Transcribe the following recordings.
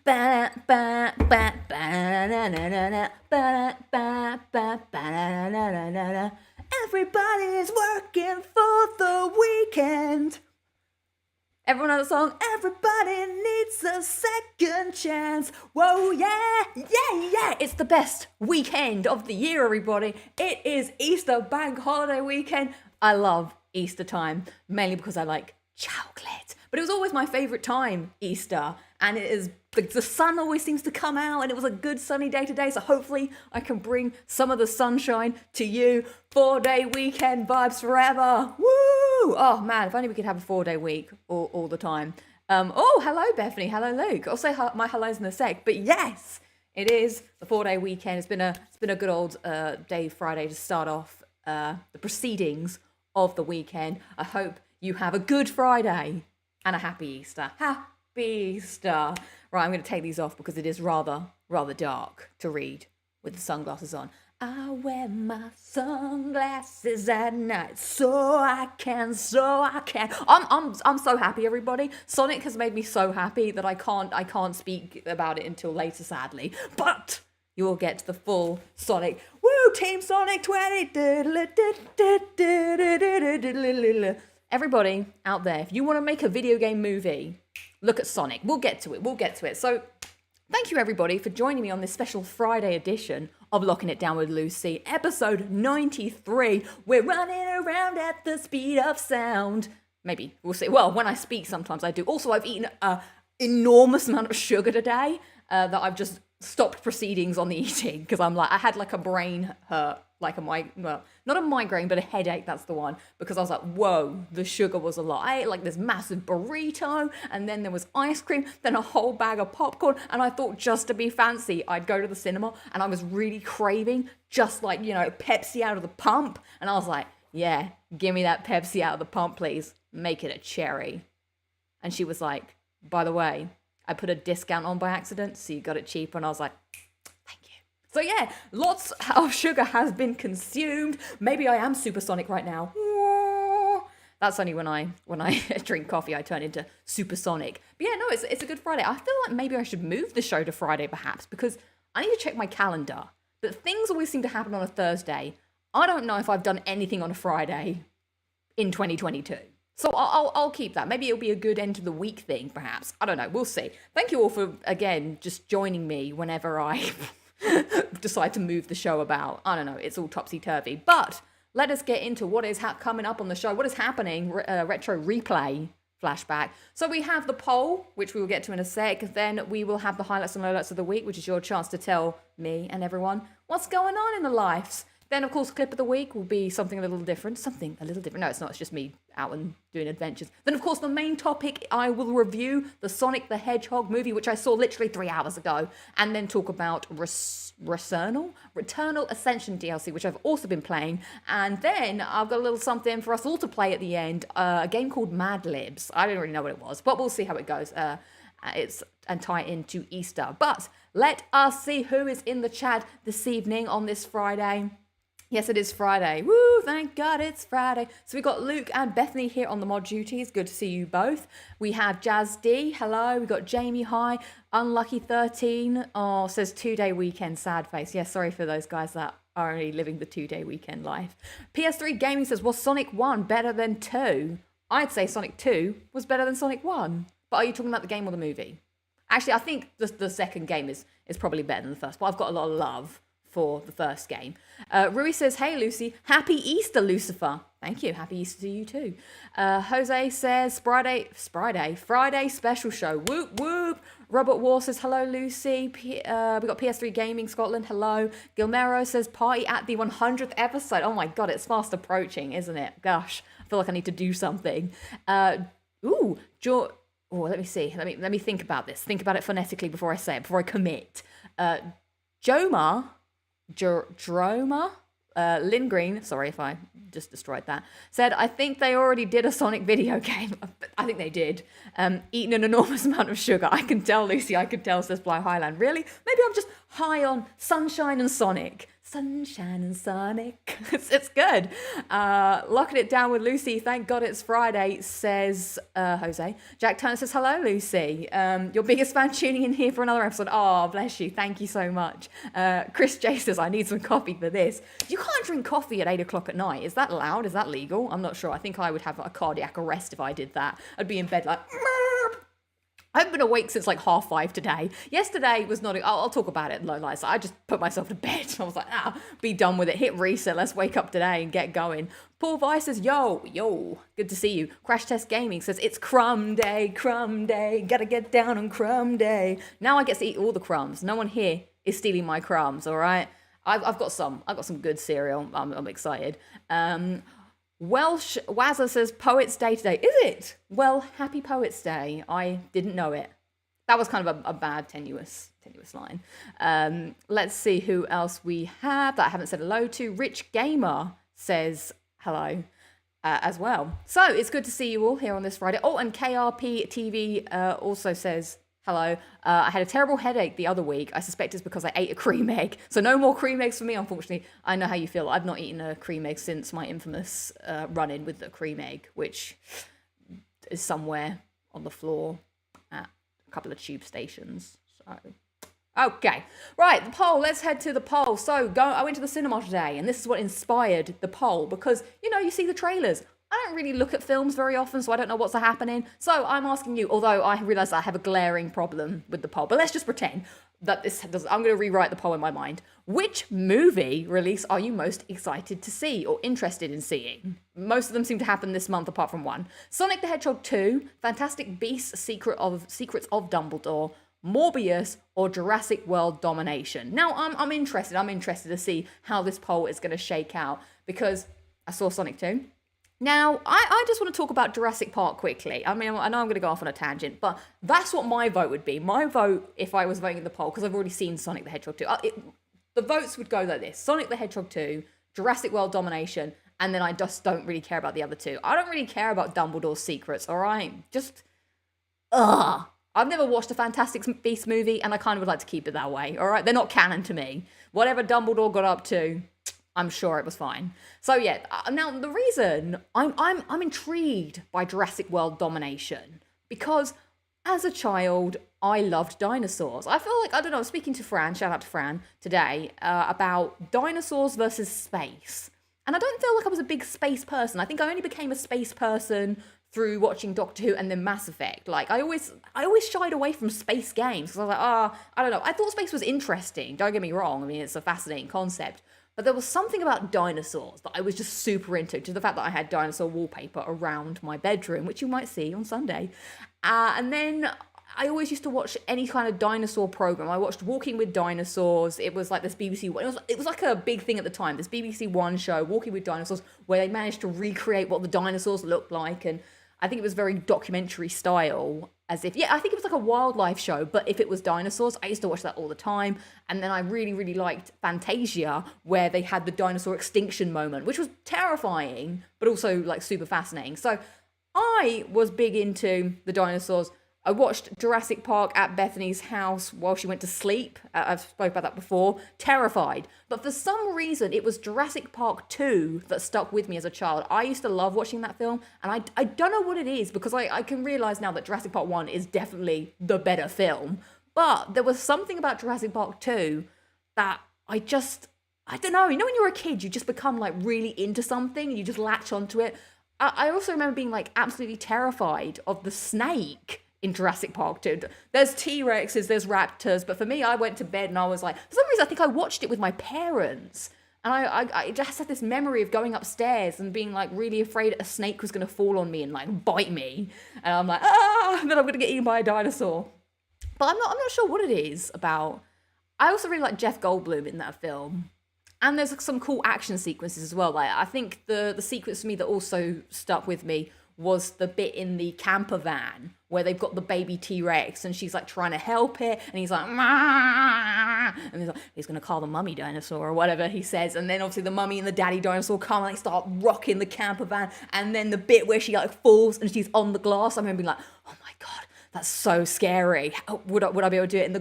ba ba ba ba na na na na ba ba ba ba na na na na na. Everybody's working for the weekend. Everyone knows the song. Everybody needs a second chance. Whoa, yeah, yeah, yeah. It's the best weekend of the year, everybody. It is Easter bank holiday weekend. I love Easter time, mainly because I like chocolate. But it was always my favourite time, Easter. And it is the sun always seems to come out, and it was a good sunny day today. So hopefully I can bring some of the sunshine to you. 4-day weekend vibes forever. Woo! Oh man, if only we could have a 4-day week all the time. Oh, hello Bethany, hello Luke. I'll say my hellos in a sec. But yes, it is the 4-day weekend. It's been a good old day Friday to start off the proceedings of the weekend. I hope you have a good Friday and a happy Easter. Happy Easter. Right, I'm going to take these off because it is rather dark to read with the sunglasses on. I wear my sunglasses at night so I can. I'm so happy, everybody. Sonic has made me so happy that I can't speak about it until later, sadly. But you will get the full Sonic. Woo! Team Sonic 20. Everybody out there, if you want to make a video game movie, look at Sonic. We'll get to it. So thank you, everybody, for joining me on this special Friday edition of Locking It Down with Lucy, episode 93. We're running around at the speed of sound. Maybe, we'll see. Well, when I speak, sometimes I do. Also, I've eaten an enormous amount of sugar today that I've just stopped proceedings on the eating because I had like a brain hurt, like not a migraine, but a headache, that's the one, because I was like, whoa, the sugar was a lot. I ate like this massive burrito, and then there was ice cream, then a whole bag of popcorn, and I thought just to be fancy, I'd go to the cinema, and I was really craving just like, Pepsi out of the pump, and I was like, yeah, give me that Pepsi out of the pump, please. Make it a cherry. And she was like, by the way, I put a discount on by accident, so you got it cheaper, and I was like, so yeah, lots of sugar has been consumed. Maybe I am supersonic right now. That's only when I drink coffee, I turn into supersonic. But yeah, no, it's a good Friday. I feel like maybe I should move the show to Friday perhaps, because I need to check my calendar. But things always seem to happen on a Thursday. I don't know if I've done anything on a Friday in 2022. So I'll keep that. Maybe it'll be a good end to the week thing, perhaps. I don't know. We'll see. Thank you all for, again, just joining me whenever I decide to move the show about. I don't know, it's all topsy-turvy. But let us get into what is coming up on the show. What is happening? Retro replay flashback. So we have the poll, which we will get to in a sec. Then we will have the highlights and lowlights of the week, which is your chance to tell me and everyone what's going on in the lives. Then, of course, clip of the week will be something a little different. No, it's not. It's just me out and doing adventures. Then, of course, the main topic, I will review the Sonic the Hedgehog movie, which I saw literally 3 hours ago, and then talk about Returnal Ascension DLC, which I've also been playing. And then I've got a little something for us all to play at the end, a game called Madlibs. I don't really know what it was, but we'll see how it goes. It's and tie into Easter. But let us see who is in the chat this evening on this Friday. Yes, it is Friday. Woo, thank God it's Friday. So we've got Luke and Bethany here on the mod duties. Good to see you both. We have Jazz D, hello. We've got Jamie, hi. Unlucky13, oh, says 2-day weekend, sad face. Yeah, sorry for those guys that are only living the 2-day weekend life. PS3 Gaming says, was Sonic 1 better than 2? I'd say Sonic 2 was better than Sonic 1. But are you talking about the game or the movie? Actually, I think the second game is probably better than the first, but I've got a lot of love for the first game. Rui says, hey Lucy, happy Easter, Lucifer. Thank you, happy Easter to you too. Jose says, Friday special show, whoop whoop. Robert War says, hello Lucy. We got PS3 Gaming Scotland, hello. Gilmero says, party at the 100th episode. Oh my God, it's fast approaching, isn't it? Gosh, I feel like I need to do something. Let me see. Let me think about this. Think about it phonetically before I say it, before I commit. Droma, Lynn Green, sorry if I just destroyed that, said, I think they already did a Sonic video game. I think they did. Eating an enormous amount of sugar. I can tell, Lucy, I can tell, says Bly Highland. Really? Maybe I'm just high on sunshine and Sonic. Sunshine and Sonic. It's good. Locking it down with Lucy. Thank God it's Friday, says Jose. Jack Turner says, hello, Lucy. Your biggest fan tuning in here for another episode. Oh, bless you. Thank you so much. Chris J says, I need some coffee for this. You can't drink coffee at 8 o'clock at night. Is that allowed? Is that legal? I'm not sure. I think I would have a cardiac arrest if I did that. I'd be in bed like... I haven't been awake since like 5:30 today. Yesterday was not... I'll talk about it in Lowlights. I just put myself to bed. I was like, be done with it. Hit reset. Let's wake up today and get going. Paul Vice says, yo, good to see you. Crash Test Gaming says, it's crumb day. Gotta get down on crumb day. Now I get to eat all the crumbs. No one here is stealing my crumbs, all right? I've got some. I've got some good cereal. I'm excited. Welsh Wazza says, Poets Day today. Is it? Well, happy Poets Day. I didn't know it. That was kind of a bad, tenuous line. Let's see who else we have that I haven't said hello to. Rich Gamer says hello as well. So it's good to see you all here on this Friday. Oh, and KRP TV also says hello. I had a terrible headache the other week. I suspect it's because I ate a cream egg. So no more cream eggs for me, unfortunately. I know how you feel. I've not eaten a cream egg since my infamous run-in with the cream egg, which is somewhere on the floor at a couple of tube stations. So, okay. Right, the poll. Let's head to the poll. So I went to the cinema today, and this is what inspired the poll because, you see the trailers. I don't really look at films very often, so I don't know what's happening. So I'm asking you, although I realise I have a glaring problem with the poll, but let's just pretend that I'm going to rewrite the poll in my mind. Which movie release are you most excited to see or interested in seeing? Most of them seem to happen this month, apart from one. Sonic the Hedgehog 2, Fantastic Beasts: Secrets of Dumbledore, Morbius, or Jurassic World Domination. Now, I'm interested. I'm interested to see how this poll is going to shake out because I saw Sonic 2. Now, I just want to talk about Jurassic Park quickly. I mean, I know I'm going to go off on a tangent, but that's what my vote would be. My vote, if I was voting in the poll, because I've already seen Sonic the Hedgehog 2, the votes would go like this. Sonic the Hedgehog 2, Jurassic World Domination, and then I just don't really care about the other two. I don't really care about Dumbledore's secrets, all right? Just, I've never watched a Fantastic Beasts movie, and I kind of would like to keep it that way, all right? They're not canon to me. Whatever Dumbledore got up to, I'm sure it was fine. So yeah, now the reason I'm intrigued by Jurassic World Domination because as a child I loved dinosaurs. I feel like, I don't know, I was speaking to Fran, shout out to Fran today, about dinosaurs versus space. And I don't feel like I was a big space person. I think I only became a space person through watching Doctor Who and then Mass Effect. Like I always shied away from space games because I was like, I don't know. I thought space was interesting. Don't get me wrong. I mean, it's a fascinating concept. But there was something about dinosaurs that I was just super into, to the fact that I had dinosaur wallpaper around my bedroom, which you might see on Sunday. And then I always used to watch any kind of dinosaur program. I watched Walking with Dinosaurs. It was like this BBC One. It was like a big thing at the time. This BBC One show, Walking with Dinosaurs, where they managed to recreate what the dinosaurs looked like. And I think it was very documentary style, as if, I think it was like a wildlife show, but if it was dinosaurs, I used to watch that all the time. And then I really, really liked Fantasia, where they had the dinosaur extinction moment, which was terrifying, but also like super fascinating. So I was big into the dinosaurs. I watched Jurassic Park at Bethany's house while she went to sleep. I've spoke about that before. Terrified. But for some reason, it was Jurassic Park 2 that stuck with me as a child. I used to love watching that film. And I don't know what it is, because I can realise now that Jurassic Park 1 is definitely the better film. But there was something about Jurassic Park 2 that I don't know. You know when you're a kid, you just become like really into something and you just latch onto it. I also remember being like absolutely terrified of the snake in Jurassic Park 2. There's T-Rexes, there's raptors, but for me, I went to bed and I was like, for some reason, I think I watched it with my parents. And I just had this memory of going upstairs and being like really afraid a snake was going to fall on me and like bite me. And I'm like, and then I'm going to get eaten by a dinosaur. But I'm not sure what it is about. I also really like Jeff Goldblum in that film. And there's some cool action sequences as well. Like I think the sequence for me that also stuck with me was the bit in the camper van where they've got the baby T-Rex and she's like trying to help it and he's like, Mah! And he's going to call the mummy dinosaur or whatever he says. And then obviously the mummy and the daddy dinosaur come and they start rocking the camper van. And then the bit where she like falls and she's on the glass, I remember being like, oh my God, that's so scary. Would I be able to do it? And the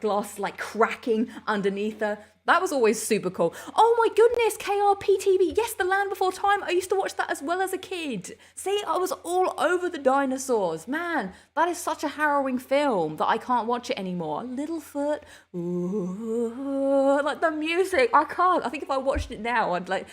glass like cracking underneath her. That was always super cool. Oh my goodness, KRP-TV. Yes, The Land Before Time. I used to watch that as well as a kid. See, I was all over the dinosaurs. Man, that is such a harrowing film that I can't watch it anymore. Littlefoot. Ooh, like the music. I can't. I think if I watched it now, I'd like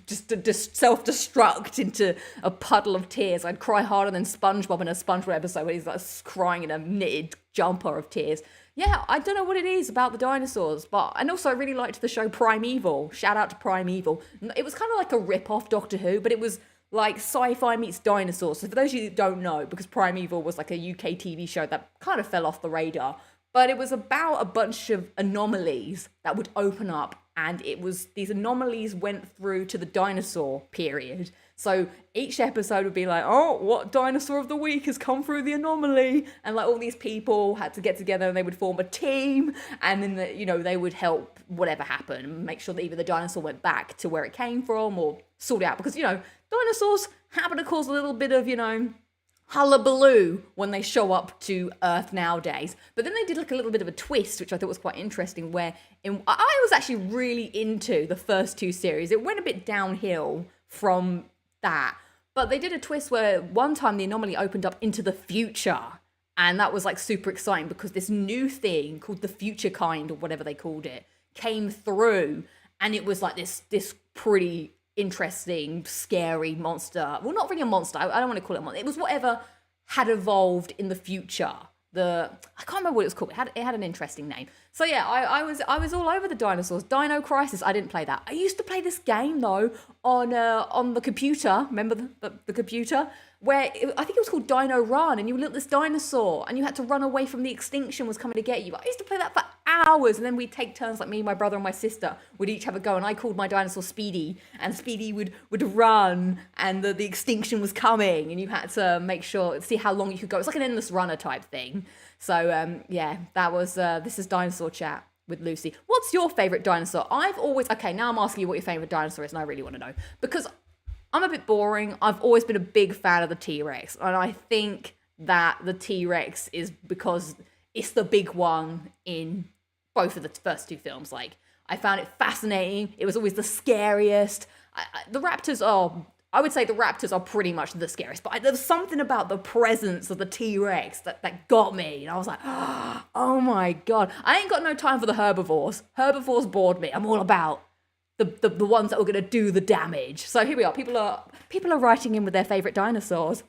just self-destruct into a puddle of tears. I'd cry harder than SpongeBob in a SpongeBob episode where he's like crying in a knitted jumper of tears. Yeah, I don't know what it is about the dinosaurs, and also I really liked the show Primeval. Shout out to Primeval. It was kind of like a rip-off Doctor Who, but it was like sci-fi meets dinosaurs. So for those of you that don't know, because Primeval was like a UK TV show that kind of fell off the radar, but it was about a bunch of anomalies that would open up, and these anomalies went through to the dinosaur period. So each episode would be like, oh, what dinosaur of the week has come through the anomaly? And like all these people had to get together and they would form a team, and then they would help whatever happened, make sure that either the dinosaur went back to where it came from or sort it out, because dinosaurs happen to cause a little bit of hullabaloo when they show up to Earth nowadays. But then they did like a little bit of a twist, which I thought was quite interesting, where I was actually really into the first two series. It went a bit downhill from that, but they did a twist where one time the anomaly opened up into the future, and that was like super exciting because this new thing called the future kind, or whatever they called it, came through, and it was like this pretty interesting, scary monster. Well, not really a monster. I don't want to call it a monster. It was whatever had evolved in the future. I can't remember what it was called. It had an interesting name. So yeah, I was all over the dinosaurs. Dino Crisis. I didn't play that. I used to play this game though on the computer. Remember the computer where I think it was called Dino Run, and you looked at this dinosaur and you had to run away from the extinction was coming to get you. I used to play that for hours, and then we'd take turns, like me, my brother, and my sister would each have a go, and I called my dinosaur Speedy, and Speedy would run, and the extinction was coming, and you had to see how long you could go. It's like an endless runner type thing. So yeah, that was this is Dinosaur Chat with Lucy. What's your favorite dinosaur? Now I'm asking you what your favorite dinosaur is, and I really want to know, because I'm a bit boring. I've always been a big fan of the T-Rex, and I think that the T-Rex is because it's the big one in both of the first two films. Like, I found it fascinating. It was always the scariest. The raptors I would say the raptors are pretty much the scariest, but there's something about the presence of the T-Rex that got me. And I was like, oh my God. I ain't got no time for the herbivores. Herbivores bored me. I'm all about the ones that were going to do the damage. So here we are. People are writing in with their favorite dinosaurs.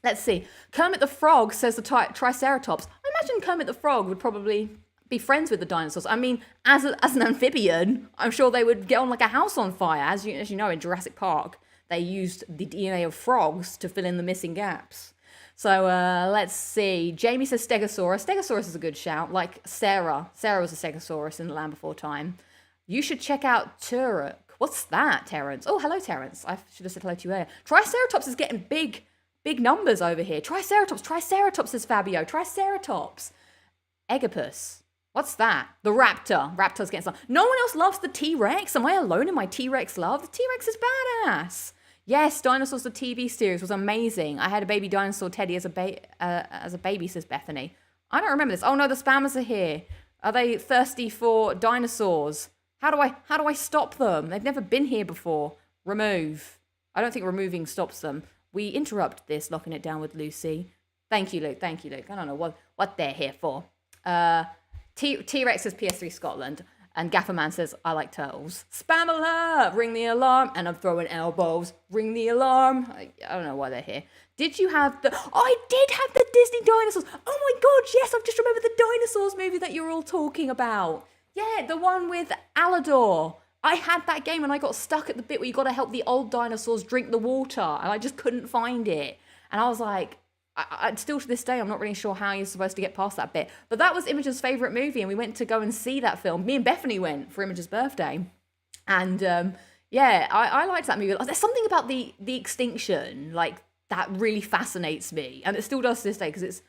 Let's see. Kermit the Frog says the Triceratops. I imagine Kermit the Frog would probably be friends with the dinosaurs. I mean, as an amphibian, I'm sure they would get on like a house on fire. As you know, in Jurassic Park, they used the DNA of frogs to fill in the missing gaps. So let's see. Jamie says Stegosaurus. Stegosaurus is a good shout. Like Sarah. Sarah was a Stegosaurus in The Land Before Time. You should check out Turok. What's that, Terrence? Oh, hello, Terrence. I should have said hello to you earlier. Triceratops is getting big numbers over here. Triceratops, says Fabio. Triceratops. Egopus. What's that? The raptor. Raptor's getting some. No one else loves the T-Rex. Am I alone in my T-Rex love? The T-Rex is badass. Yes, Dinosaurs the TV series was amazing. I had a baby dinosaur Teddy as a baby, says Bethany. I don't remember this. Oh no, the spammers are here. Are they thirsty for dinosaurs? How do I stop them? They've never been here before. Remove. I don't think removing stops them. We interrupt this, locking it down with Lucy. Thank you, Luke. I don't know what they're here for. T-Rex says PS3 Scotland. And Gafferman says, I like turtles. Spam alert! Ring the alarm. And I'm throwing elbows. Ring the alarm. I don't know why they're here. Did you have I did have the Disney dinosaurs. Oh my God, yes, I've just remembered the Dinosaurs movie that you're all talking about. Yeah, the one with Alador. I had that game and I got stuck at the bit where you got to help the old dinosaurs drink the water. And I just couldn't find it. And I was like, I still to this day, I'm not really sure how you're supposed to get past that bit. But that was Imogen's favourite movie, and we went to go and see that film. Me and Bethany went for Imogen's birthday. And yeah, I liked that movie. There's something about the extinction, like, that really fascinates me. And it still does to this day, because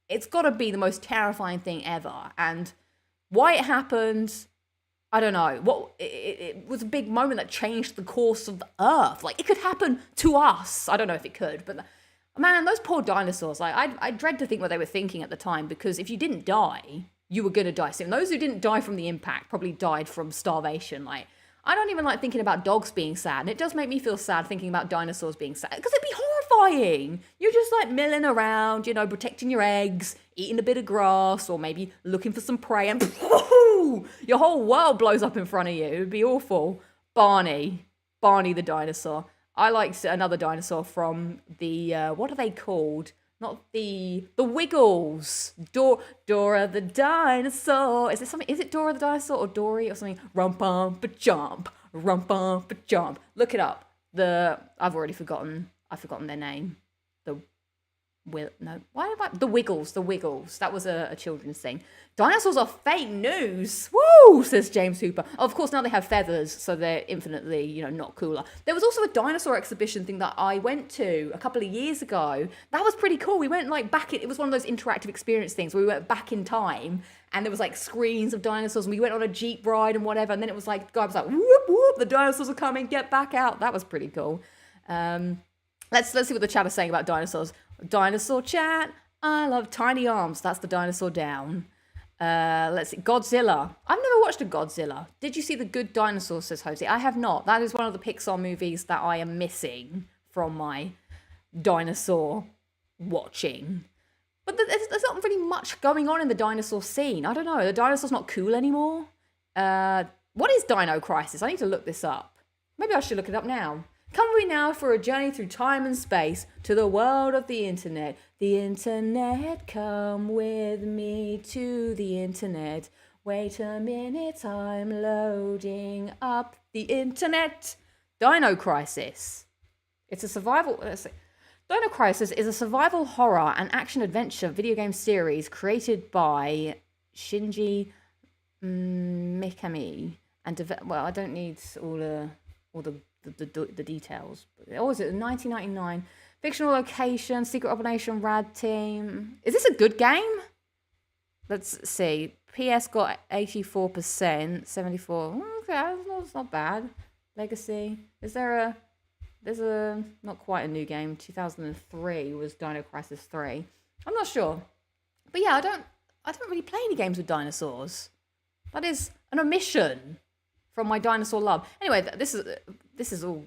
it's got to be the most terrifying thing ever. And why it happened, I don't know. It was a big moment that changed the course of the Earth. Like, it could happen to us. I don't know if it could, but man, those poor dinosaurs. Like, I dread to think what they were thinking at the time, because if you didn't die, you were going to die soon. Those who didn't die from the impact probably died from starvation. Like, I don't even like thinking about dogs being sad. And it does make me feel sad thinking about dinosaurs being sad. Because it'd be horrifying. You're just like milling around, you know, protecting your eggs, eating a bit of grass, or maybe looking for some prey. And your whole world blows up in front of you. It would be awful. Barney the dinosaur. I liked another dinosaur from the, what are they called? Not the Wiggles. Dora the dinosaur. Is it something? Is it Dora the dinosaur or Dory or something? Rum-bum-ba-jump. Rum-bum-ba-jump. Look it up. I've already forgotten. I've forgotten their name. The Wiggles. The Wiggles. That was a children's thing. Dinosaurs are fake news. Woo, says James Hooper. Of course, now they have feathers, so they're infinitely, you know, not cooler. There was also a dinosaur exhibition thing that I went to a couple of years ago. That was pretty cool. We went like back. It was one of those interactive experience things where we went back in time, and there was like screens of dinosaurs, and we went on a jeep ride and whatever. And then it was like, the guy was like, whoop whoop, the dinosaurs are coming, get back out. That was pretty cool. Let's see what the chat is saying about dinosaurs. Dinosaur chat. I love tiny arms. That's the dinosaur down. Let's see. Godzilla. I've never watched a Godzilla. Did you see The Good Dinosaur, says Jose? I have not. That is one of the Pixar movies that I am missing from my dinosaur watching. But there's not really much going on in the dinosaur scene. I don't know. The dinosaur's not cool anymore. What is Dino Crisis? I need to look this up. Maybe I should look it up now. Come we now for a journey through time and space to the world of the internet. The internet, come with me to the internet. Wait a minute, I'm loading up the internet. Dino Crisis. It's a survival... Dino Crisis is a survival horror and action-adventure video game series created by Shinji Mikami. And, I don't need all the details. Oh, is it 1999? Fictional location, secret operation, rad team. Is this a good game? Let's see. PS got 84%, 74. Okay, that's not bad. Legacy. There's not quite a new game. 2003 was Dino Crisis 3. I'm not sure. But yeah, I don't really play any games with dinosaurs. That is an omission from my dinosaur love. Anyway, this is all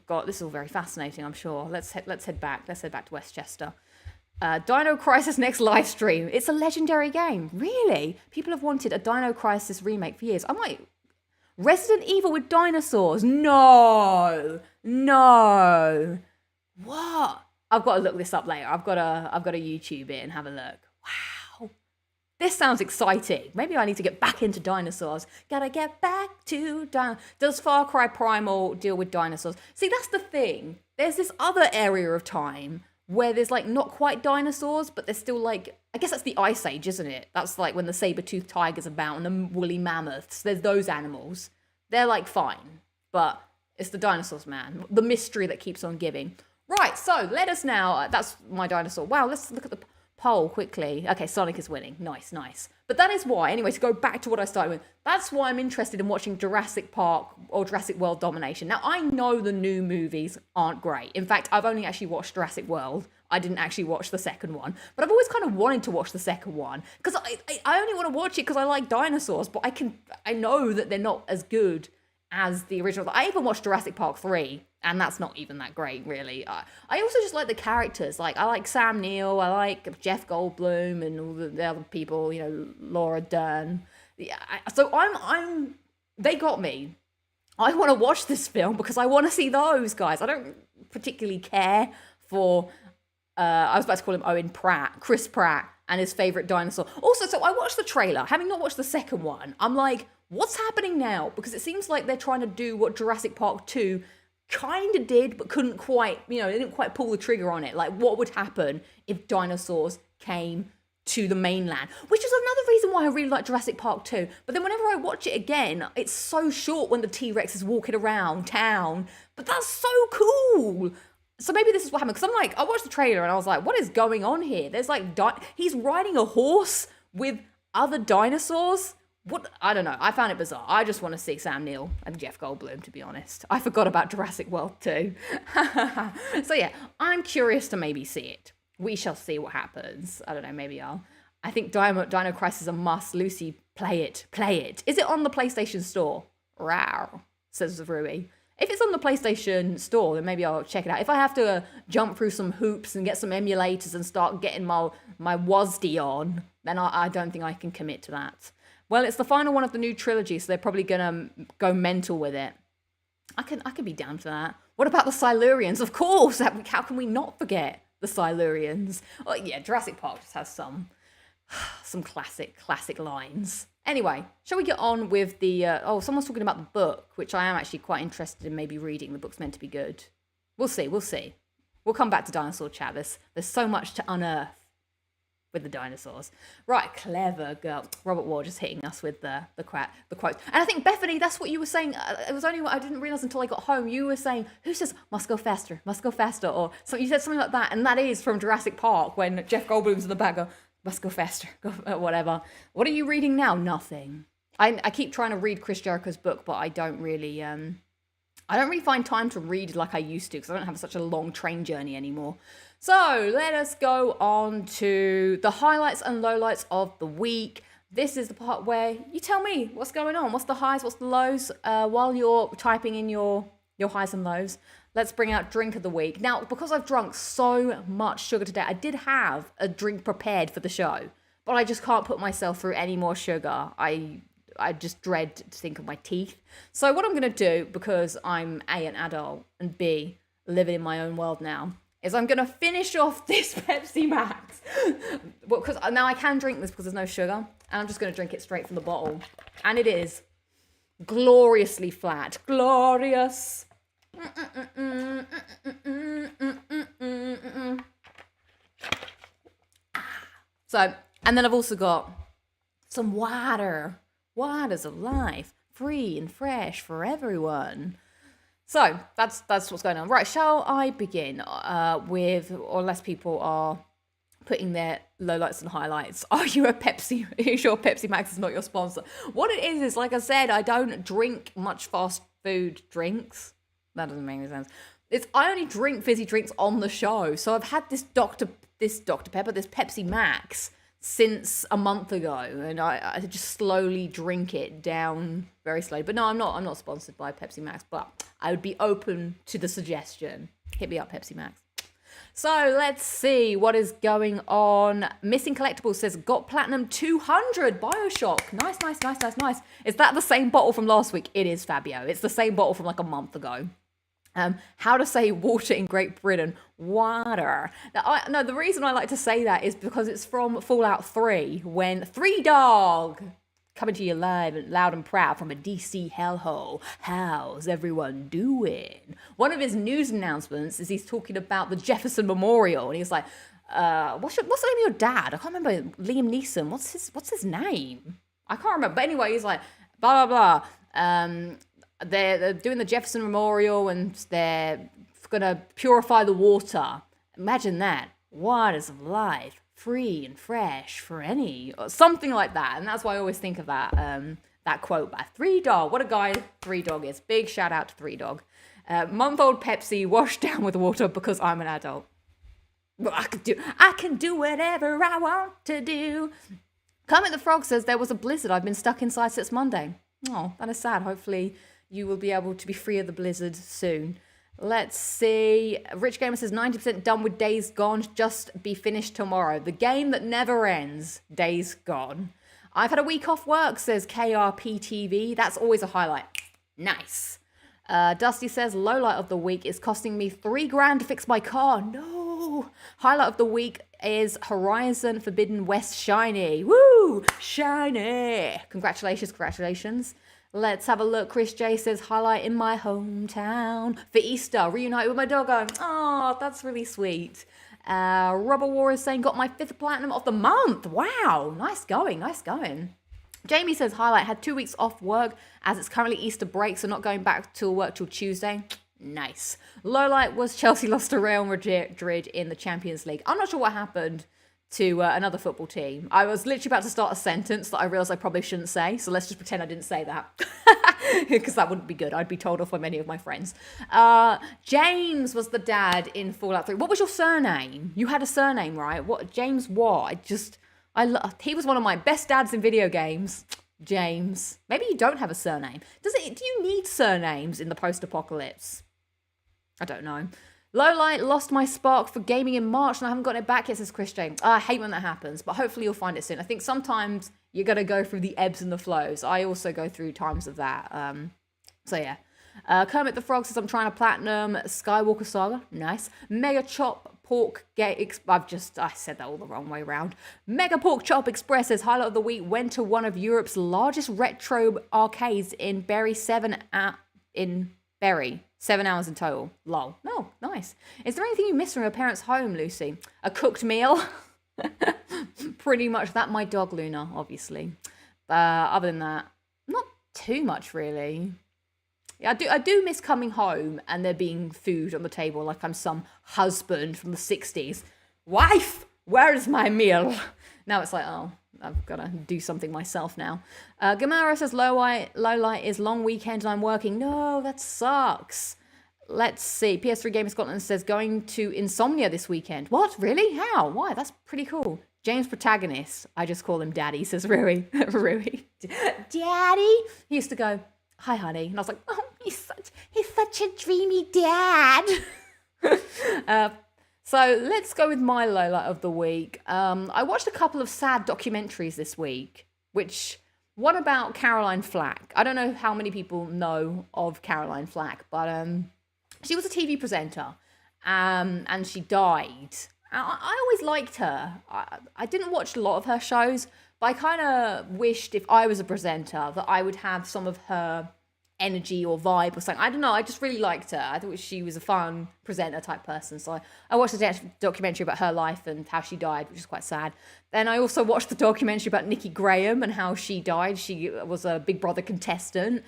very fascinating, I'm sure. Let's head back. Let's head back to Westchester. Dino Crisis next live stream. It's a legendary game. Really? People have wanted a Dino Crisis remake for years. I'm like, Resident Evil with dinosaurs? No. What? I've got to look this up later. I've got to YouTube it and have a look. Wow. This sounds exciting. Maybe I need to get back into dinosaurs. Gotta get back to dinosaurs. Does Far Cry Primal deal with dinosaurs? See, that's the thing. There's this other area of time where there's like not quite dinosaurs, but there's still like, I guess that's the Ice Age, isn't it? That's like when the saber-toothed tigers are about and the woolly mammoths. There's those animals. They're like fine, but it's the dinosaurs, man. The mystery that keeps on giving. Right, so let us now, that's my dinosaur. Wow, let's look at the poll quickly. Okay, Sonic is winning. Nice. But that is why, anyway, to go back to what I started with, that's why I'm interested in watching Jurassic Park or Jurassic World Domination. Now, I know the new movies aren't great. In fact, I've only actually watched Jurassic World. I didn't actually watch the second one. But I've always kind of wanted to watch the second one. Because I only want to watch it because I like dinosaurs. But I know that they're not as good as the original. I even watched Jurassic Park 3. And that's not even that great, really. I also just like the characters. Like, I like Sam Neill, I like Jeff Goldblum, and all the other people, you know, Laura Dern. Yeah, so they got me. I want to watch this film because I want to see those guys. I don't particularly care for, I was about to call him Chris Pratt, and his favorite dinosaur. Also, so I watched the trailer, having not watched the second one. I'm like, what's happening now? Because it seems like they're trying to do what Jurassic Park 2 kind of did, but couldn't quite, they didn't quite pull the trigger on it. Like, what would happen if dinosaurs came to the mainland? Which is another reason why I really like Jurassic Park 2. But then whenever I watch it again, it's so short when the T-Rex is walking around town. But that's so cool. So maybe this is what happened. Because I'm like, I watched the trailer and I was like, what is going on here? There's like, he's riding a horse with other dinosaurs. What? I don't know. I found it bizarre. I just want to see Sam Neill and Jeff Goldblum, to be honest. I forgot about Jurassic World too. So yeah, I'm curious to maybe see it. We shall see what happens. I don't know, maybe I think Dino Crisis is a must. Lucy Play it. Play it. Is it on the PlayStation Store? Rawr, says Rui. If it's on the PlayStation Store, then maybe I'll check it out. If I have to jump through some hoops and get some emulators and start getting my WASD on, then I don't think I can commit to that. Well, it's the final one of the new trilogy, so they're probably going to go mental with it. I could be down for that. What about the Silurians? Of course! How can we not forget the Silurians? Oh, yeah, Jurassic Park just has some classic lines. Anyway, shall we get on with the... someone's talking about the book, which I am actually quite interested in maybe reading. The book's meant to be good. We'll see. We'll come back to Dinosaur Chat. There's so much to unearth with the dinosaurs. Right, clever girl. Robert Ward just hitting us with the quotes. And I think, Bethany, that's what you were saying. It was only what I didn't realise until I got home. You were saying, who says, must go faster, or so you said something like that. And that is from Jurassic Park when Jeff Goldblum's in the back, must go faster, whatever. What are you reading now? Nothing. I keep trying to read Chris Jericho's book, but I don't really find time to read like I used to because I don't have such a long train journey anymore. So let us go on to the highlights and lowlights of the week. This is the part where you tell me what's going on. What's the highs? What's the lows? While you're typing in your highs and lows, let's bring out drink of the week. Now, because I've drunk so much sugar today, I did have a drink prepared for the show, but I just can't put myself through any more sugar. I just dread to think of my teeth. So what I'm going to do, because I'm A, an adult, and B, living in my own world now, is I'm going to finish off this Pepsi Max. Well, because now I can drink this because there's no sugar, and I'm just going to drink it straight from the bottle. And it is gloriously flat. Glorious. So, and then I've also got some water. Waters of life, free and fresh for everyone. So that's what's going on. Right, shall I begin with, or unless people are putting their lowlights and highlights, are you sure Pepsi Max is not your sponsor? What it is like I said, I don't drink much fast food drinks. That doesn't make any sense. I only drink fizzy drinks on the show. So I've had this Dr. Pepper, this Pepsi Max, since a month ago, and I just slowly drink it down very slowly. But no, I'm not sponsored by Pepsi Max, but I would be open to the suggestion. Hit me up, Pepsi Max. So let's see what is going on. Missing Collectibles says, got Platinum 200 Bioshock. Nice. Is that the same bottle from last week? It is, Fabio. It's the same bottle from like a month ago. How to say water in Great Britain? Water. Now, the reason I like to say that is because it's from Fallout 3, when 3 Dog coming to you live and loud and proud from a DC hellhole. How's everyone doing? One of his news announcements is he's talking about the Jefferson Memorial, and he's like, what's the name of your dad? I can't remember. Liam Neeson. What's his name? I can't remember. But anyway, he's like, blah blah blah. They're doing the Jefferson Memorial and they're going to purify the water. Imagine that. Waters of life, free and fresh for any, or something like that. And that's why I always think of that quote by 3 Dog. What a guy 3 Dog is. Big shout out to 3 Dog. Month-old Pepsi washed down with water because I'm an adult. I can do whatever I want to do. Kermit the Frog says, there was a blizzard. I've been stuck inside since Monday. Oh, that is sad. Hopefully you will be able to be free of the blizzard soon. Let's see. Rich Gamer says 90% done with Days Gone. Just be finished tomorrow. The game that never ends. Days Gone. I've had a week off work, says KRPTV. That's always a highlight. Nice. Dusty says lowlight of the week is costing me $3,000 to fix my car. No. Highlight of the week is Horizon Forbidden West Shiny. Woo! Shiny. Congratulations. Let's have a look. Chris J says, highlight in my hometown. For Easter, reunite with my doggo. Oh, that's really sweet. Rubber War is saying, got my 5th platinum of the month. Wow, nice going. Jamie says, highlight, had 2 weeks off work as it's currently Easter break, so not going back to work till Tuesday. Nice. Lowlight was Chelsea lost to Real Madrid in the Champions League. I'm not sure what happened to another football team. I was literally about to start a sentence that I realised I probably shouldn't say, so let's just pretend I didn't say that. Because that wouldn't be good. I'd be told off by many of my friends. James was the dad in Fallout 3. What was your surname? You had a surname, right? What? James what? He was one of my best dads in video games. James. Maybe you don't have a surname. Do you need surnames in the post-apocalypse? I don't know. Lowlight, lost my spark for gaming in March and I haven't gotten it back yet, says Chris James. I hate when that happens, but hopefully you'll find it soon. I think sometimes you're going to go through the ebbs and the flows. I also go through times of that. So yeah. Kermit the Frog says, I'm trying to platinum Skywalker Saga. Nice. Mega Chop Pork Gate. I said that all the wrong way around. Mega Pork Chop Express says, highlight of the week, went to one of Europe's largest retro arcades in Bury, 7 hours in total. Lol. No, nice. Is there anything you miss from your parents' home, Lucy? A cooked meal? Pretty much that. My dog, Luna, obviously. Other than that, not too much, really. Yeah, I do miss coming home and there being food on the table like I'm some husband from the 60s. Wife, where is my meal? Now it's like, oh, I've got to do something myself now. Gamara says, Lowlight is long weekend and I'm working. No, that sucks. Let's see. PS3 Gamer Scotland says, going to Insomnia this weekend. What? Really? How? Why? That's pretty cool. James Protagonist. I just call him Daddy, says Rui. Rui. Daddy? He used to go, hi, honey. And I was like, oh, he's such a dreamy dad. So let's go with my lowlight of the week. I watched a couple of sad documentaries this week, one about Caroline Flack. I don't know how many people know of Caroline Flack, but she was a TV presenter and she died. I always liked her. I didn't watch a lot of her shows, but I kind of wished if I was a presenter that I would have some of her energy or vibe or something. I don't know. I just really liked her. I thought she was a fun presenter type person. So I watched a documentary about her life and how she died, which is quite sad. Then I also watched the documentary about Nikki Graham and how she died. She was a Big Brother contestant.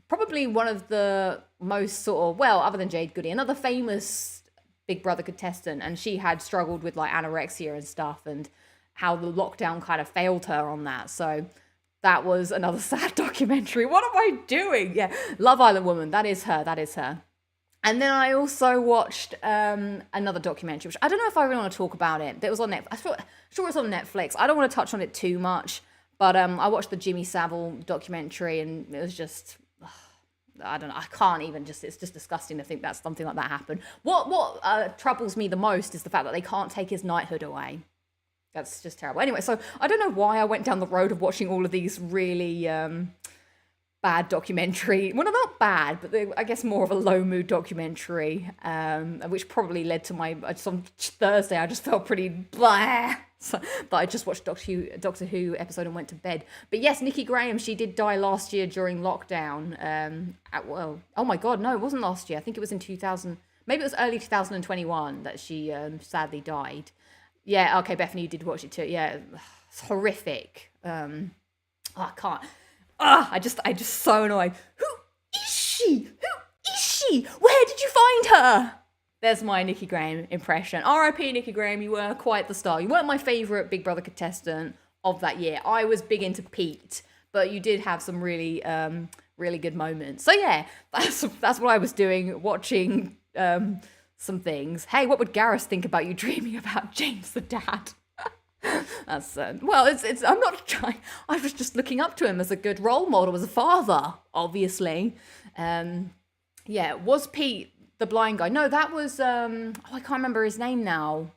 Probably one of the most other than Jade Goody, another famous Big Brother contestant. And she had struggled with like anorexia and stuff and how the lockdown kind of failed her on that. So that was another sad documentary. What am I doing? Yeah, Love Island Woman. That is her. And then I also watched another documentary, which I don't know if I really want to talk about it. It was on Netflix. I'm sure it's on Netflix. I don't want to touch on it too much. But I watched the Jimmy Savile documentary, and it was just, I don't know. I can't even it's just disgusting to think that something like that happened. What troubles me the most is the fact that they can't take his knighthood away. That's just terrible. Anyway, so I don't know why I went down the road of watching all of these really bad documentary. Well, not bad, but I guess more of a low mood documentary, which probably led to some Thursday. I just felt pretty blah. So, but I just watched Doctor Who episode and went to bed. But yes, Nikki Graham, she did die last year during lockdown. Oh my God, no, it wasn't last year. I think it was in 2000. Maybe it was early 2021 that she sadly died. Yeah, okay, Bethany, you did watch it too. Yeah, it's horrific. I can't. I just so annoyed. Who is she? Where did you find her? There's my Nikki Graham impression. R.I.P. Nikki Graham, you were quite the star. You weren't my favourite Big Brother contestant of that year. I was big into Pete, but you did have some really, really good moments. So yeah, that's what I was doing, watching some things. Hey, what would Gareth think about you dreaming about James the dad? That's it's I'm not trying. I was just looking up to him as a good role model, as a father, obviously. Was Pete the blind guy? No, that was I can't remember his name now.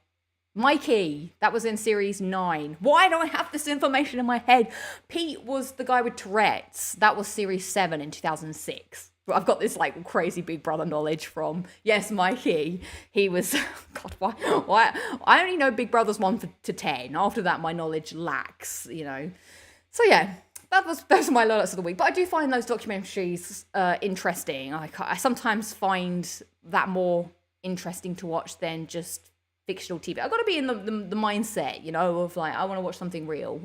Mikey. That was in series 9. Why do I have this information in my head? Pete was the guy with Tourette's. That was series 7 in 2006. I've got this like crazy Big Brother knowledge from, yes, Mikey. He was, God, why? I only know Big Brother's 1 to 10. After that, my knowledge lacks, So yeah, those are my lowlights of the week. But I do find those documentaries interesting. I sometimes find that more interesting to watch than just fictional TV. I've got to be in the mindset, of like, I want to watch something real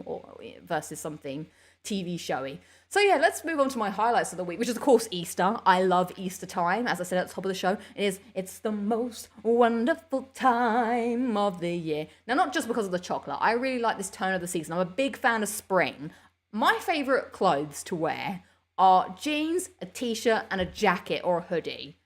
versus something TV showy. So yeah, let's move on to my highlights of the week, which is of course Easter. I love Easter time. As I said at the top of the show, it's the most wonderful time of the year. Now, not just because of the chocolate. I really like this tone of the season. I'm a big fan of spring. My favorite clothes to wear are jeans, a t-shirt, and a jacket or a hoodie.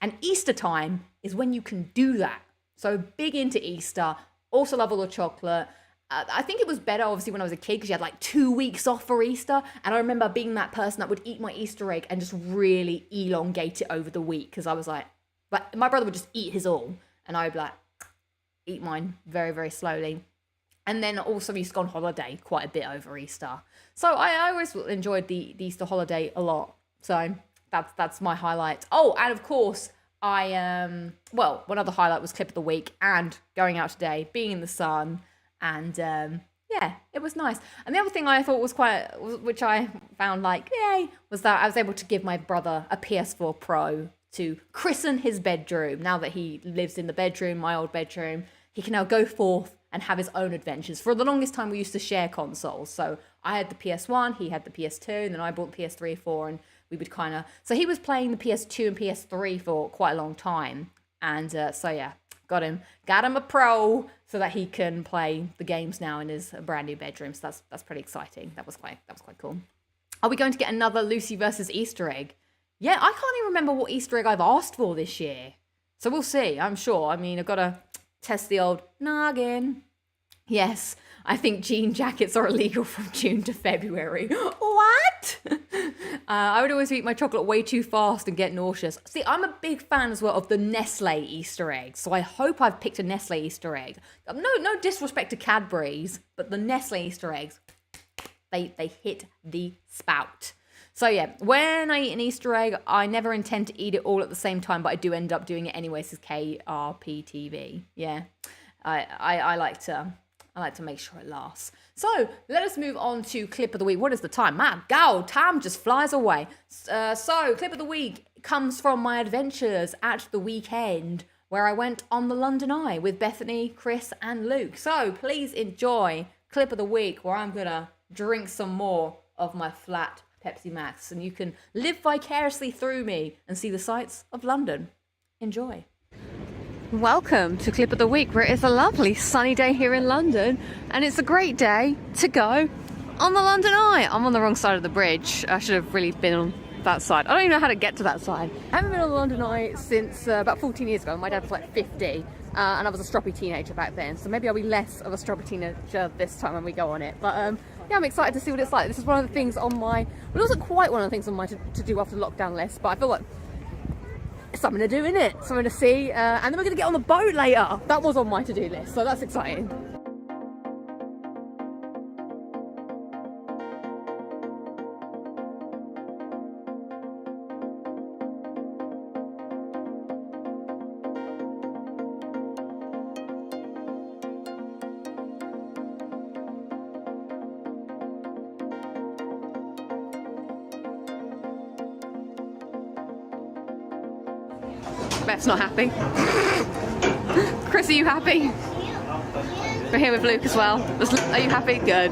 And Easter time is when you can do that. So big into Easter. Also love all the chocolate. I think it was better, obviously, when I was a kid, because you had like 2 weeks off for Easter. And I remember being that person that would eat my Easter egg and just really elongate it over the week. Because I was like, but my brother would just eat his all. And I would like eat mine very, very slowly. And then also we used to go on holiday quite a bit over Easter. So I always enjoyed the Easter holiday a lot. So that's my highlight. Oh, and of course, well, one other highlight was clip of the week and going out today, being in the sun. And yeah, it was nice. And the other thing I thought was which I found like, yay, was that I was able to give my brother a PS4 Pro to christen his bedroom. Now that he lives in the bedroom, my old bedroom, he can now go forth and have his own adventures. For the longest time, we used to share consoles. So I had the PS1, he had the PS2, and then I bought the PS3, 4, and we would kind of... So he was playing the PS2 and PS3 for quite a long time. And so yeah, got him a Pro so that he can play the games now in his brand new bedroom. So that's pretty exciting. That was quite cool. Are we going to get another Lucy versus Easter egg? Yeah, I can't even remember what Easter egg I've asked for this year. So we'll see, I'm sure. I mean, I've got to test the old noggin. Yes, I think jean jackets are illegal from June to February. What? I would always eat my chocolate way too fast and get nauseous. See, I'm a big fan as well of the Nestle Easter egg. So I hope I've picked a Nestle Easter egg. No disrespect to Cadbury's, but the Nestle Easter eggs, they hit the spout. So yeah, when I eat an Easter egg, I never intend to eat it all at the same time, but I do end up doing it anyway. This is KRPTV. Yeah, I like to make sure it lasts. So let us move on to clip of the week. What is the time? Man, time just flies away. So clip of the week comes from my adventures at the weekend, where I went on the London Eye with Bethany, Chris, and Luke. So please enjoy clip of the week, where I'm gonna drink some more of my flat Pepsi Max, and you can live vicariously through me and see the sights of London. Enjoy. Welcome to Clip of the Week, where it's a lovely sunny day here in London, and it's a great day to go on the London Eye. I'm on the wrong side of the bridge. I should have really been on that side. I don't even know how to get to that side. I haven't been on the London Eye since about 14 years ago. My dad was like 50, and I was a stroppy teenager back then, so maybe I'll be less of a stroppy teenager this time when we go on it. But yeah, I'm excited to see what it's like. This is one of the things on my... Well, it wasn't quite one of the things on my to-do after lockdown list, but I feel like it's something to do, innit? Something to see. And then we're going to get on the boat later. That was on my to-do list, so that's exciting. Beth's not happy. Chris, are you happy? We're here with Luke as well. Are you happy? Good.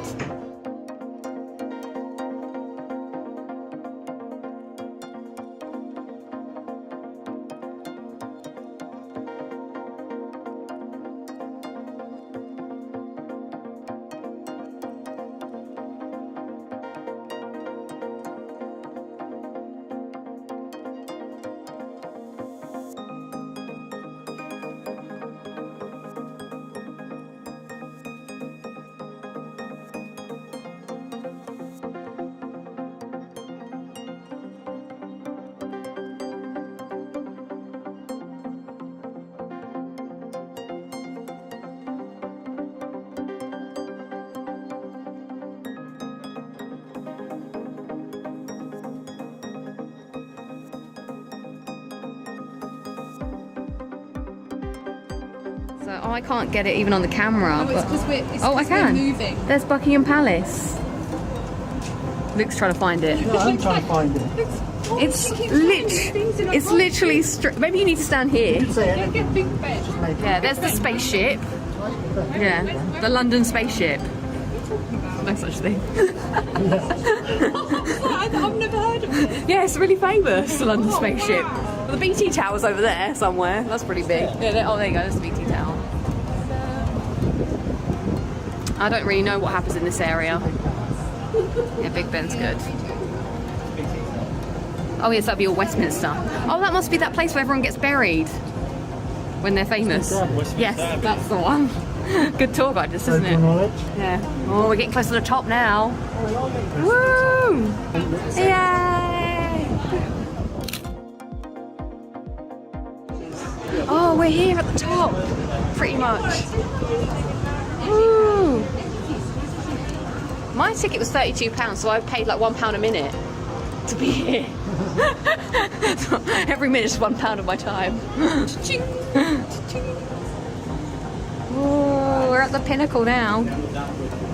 Oh, I can't get it even on the camera. No, it's because I can. We're moving. There's Buckingham Palace. Luke's trying to find it. No, I'm trying to find it. It's literally maybe you need to stand here. Get big bed. Yeah, there's the spaceship. Yeah, the London spaceship. No such thing. I've never heard of it. Yeah, it's really famous, the London spaceship. Well, the BT Tower's over there somewhere. That's pretty big. Yeah, there you go, there's the BT Tower. I don't really know what happens in this area. Yeah, Big Ben's good. Oh yes, that'd be all Westminster. Oh, that must be that place where everyone gets buried when they're famous. Yes, that's the one. Good tour guide, this, isn't it? Knowledge. Yeah. Oh, we're getting close to the top now. Woo! Yay! Oh, we're here at the top, pretty much. Woo! My ticket was £32, so I paid like £1 a minute to be here. So every minute is £1 of my time. Oh, we're at the pinnacle now.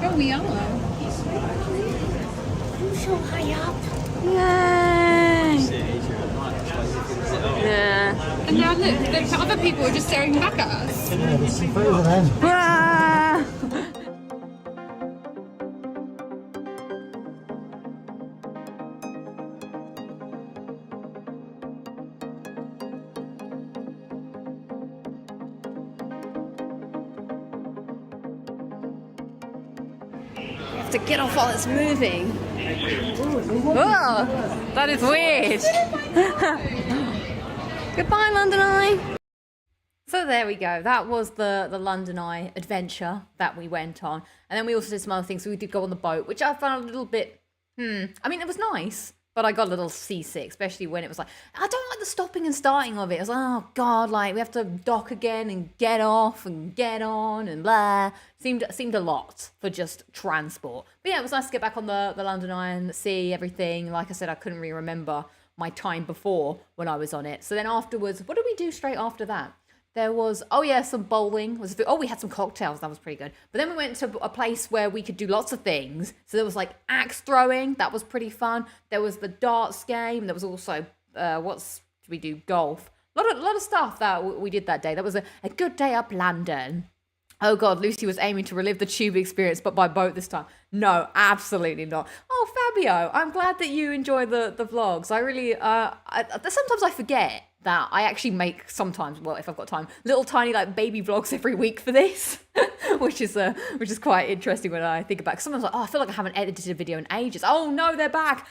Oh, we are. So high up. Yay! Yeah. And now look, the other people are just staring back at us. Yeah, there's some photos of them. Ah! To get off while it's moving. Whoa, that is weird. Goodbye, London Eye. So there we go. That was the London Eye adventure that we went on. And then we also did some other things. So we did go on the boat, which I found a little bit, I mean, it was nice, but I got a little seasick, especially when it was like, I don't like the stopping and starting of it. I was like, oh God, like we have to dock again and get off and get on and blah. Seemed a lot for just transport. But yeah, it was nice to get back on the London Eye and see everything. Like I said, I couldn't really remember my time before when I was on it. So then afterwards, what did we do straight after that? There was, oh yeah, some bowling. We had some cocktails. That was pretty good. But then we went to a place where we could do lots of things. So there was like axe throwing. That was pretty fun. There was the darts game. There was also, did we do? Golf. A lot of stuff that we did that day. That was a good day up London. Oh God, Lucy was aiming to relive the tube experience, but by boat this time. No, absolutely not. Oh, Fabio, I'm glad that you enjoy the vlogs. I really, sometimes I forget that I actually make sometimes, well, if I've got time, little tiny like baby vlogs every week for this, which is quite interesting when I think about it. 'Cause sometimes I feel like I haven't edited a video in ages. Oh no, they're back.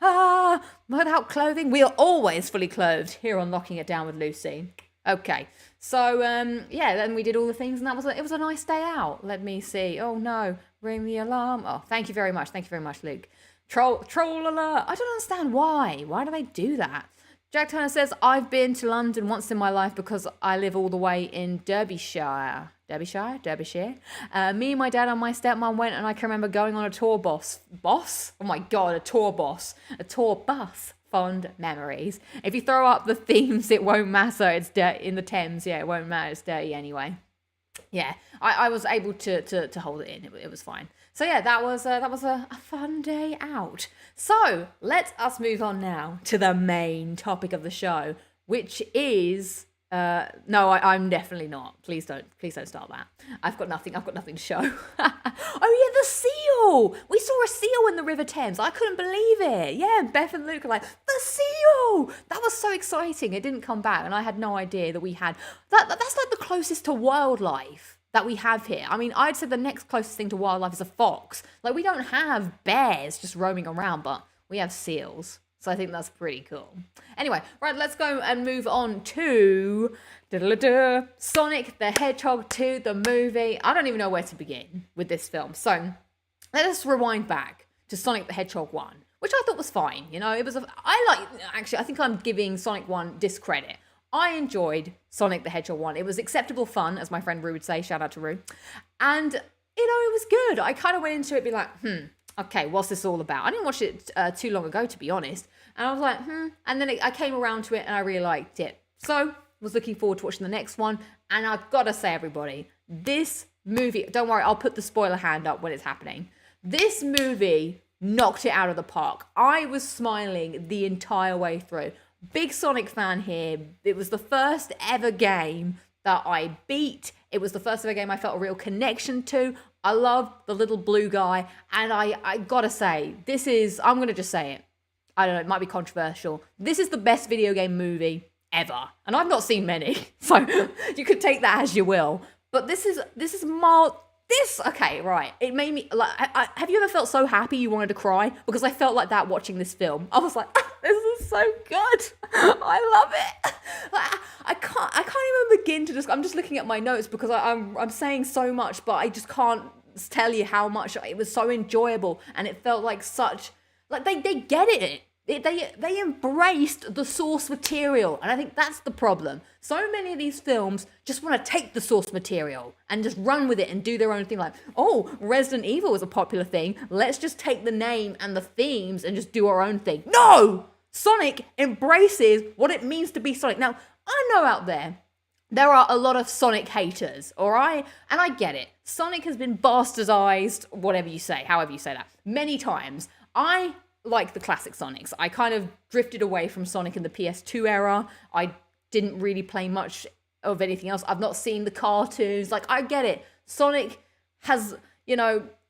Ah, without clothing. We are always fully clothed here on Locking It Down with Lucy. Okay, so yeah, then we did all the things, and it was a nice day out. Let me see. Oh no, ring the alarm. Oh, thank you very much, Luke. Troll alert. I don't understand why. Why do they do that? Jack Turner says, I've been to London once in my life because I live all the way in Derbyshire. Me, my dad, and my stepmom went, and I can remember going on a tour bus. Oh my God, a tour bus. Fond memories. If you throw up the themes, it won't matter. It's in the Thames. Yeah, it won't matter. It's dirty anyway. Yeah, I was able to hold it in. It was fine. So yeah, that was a fun day out. So let us move on now to the main topic of the show, which is no, I'm definitely not. Please don't start that. I've got nothing to show. Oh yeah, the seal. We saw a seal in the River Thames. I couldn't believe it. Yeah, Beth and Luke are like, the seal. That was so exciting. It didn't come back, and I had no idea that we had that. That's like the closest to wildlife that we have here. I mean, I'd say the next closest thing to wildlife is a fox. Like, we don't have bears just roaming around, but we have seals. So I think that's pretty cool. Anyway, right, let's go and move on to Sonic the Hedgehog 2, the movie. I don't even know where to begin with this film. So let us rewind back to Sonic the Hedgehog 1, which I thought was fine. You know, I think I'm giving Sonic 1 discredit. I enjoyed Sonic the Hedgehog 1. It was acceptable fun, as my friend Rue would say. Shout out to Rue. And, you know, it was good. I kind of went into it being like, okay, what's this all about? I didn't watch it too long ago, to be honest. And I was like, And then I came around to it and I really liked it. So, was looking forward to watching the next one. And I've got to say, everybody, this movie, don't worry, I'll put the spoiler hand up when it's happening. This movie knocked it out of the park. I was smiling the entire way through. Big Sonic fan here. It was the first ever game that I beat. It was the first ever game I felt a real connection to. I love the little blue guy. And I gotta say, I'm gonna just say it. I don't know, it might be controversial. This is the best video game movie ever. And I've not seen many. So you could take that as you will. But this is mild. Okay, right. It made me, like, have you ever felt so happy you wanted to cry? Because I felt like that watching this film. I was like, this is so good. I love it. I can't even begin to just. I'm just looking at my notes because I'm saying so much, but I just can't tell you how much it was so enjoyable, and it felt like such like they get it. They embraced the source material, and I think that's the problem. So many of these films just want to take the source material and just run with it and do their own thing. Like, oh, Resident Evil was a popular thing. Let's just take the name and the themes and just do our own thing. No! Sonic embraces what it means to be Sonic. Now, I know out there are a lot of Sonic haters, all right? And I get it. Sonic has been bastardized, whatever you say, however you say that, many times. I like the classic Sonics. I kind of drifted away from Sonic in the PS2 era. I didn't really play much of anything else. I've not seen the cartoons. Like, I get it. Sonic has,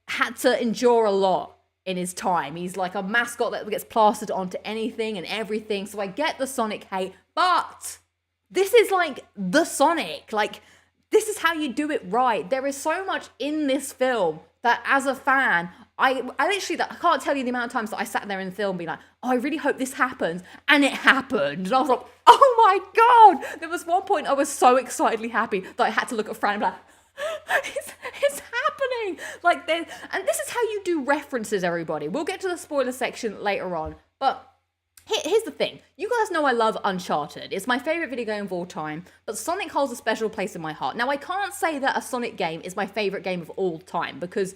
had to endure a lot in his time. He's like a mascot that gets plastered onto anything and everything. So I get the Sonic hate, but this is like the Sonic. Like, this is how you do it right. There is so much in this film that as a fan, I literally, I can't tell you the amount of times that I sat there in the film being like, oh, I really hope this happens. And it happened. And I was like, oh my God. There was one point I was so excitedly happy that I had to look at Fran and be like, it's happening. Like, and this is how you do references, everybody. We'll get to the spoiler section later on. But here's the thing. You guys know I love Uncharted. It's my favorite video game of all time. But Sonic holds a special place in my heart. Now, I can't say that a Sonic game is my favorite game of all time because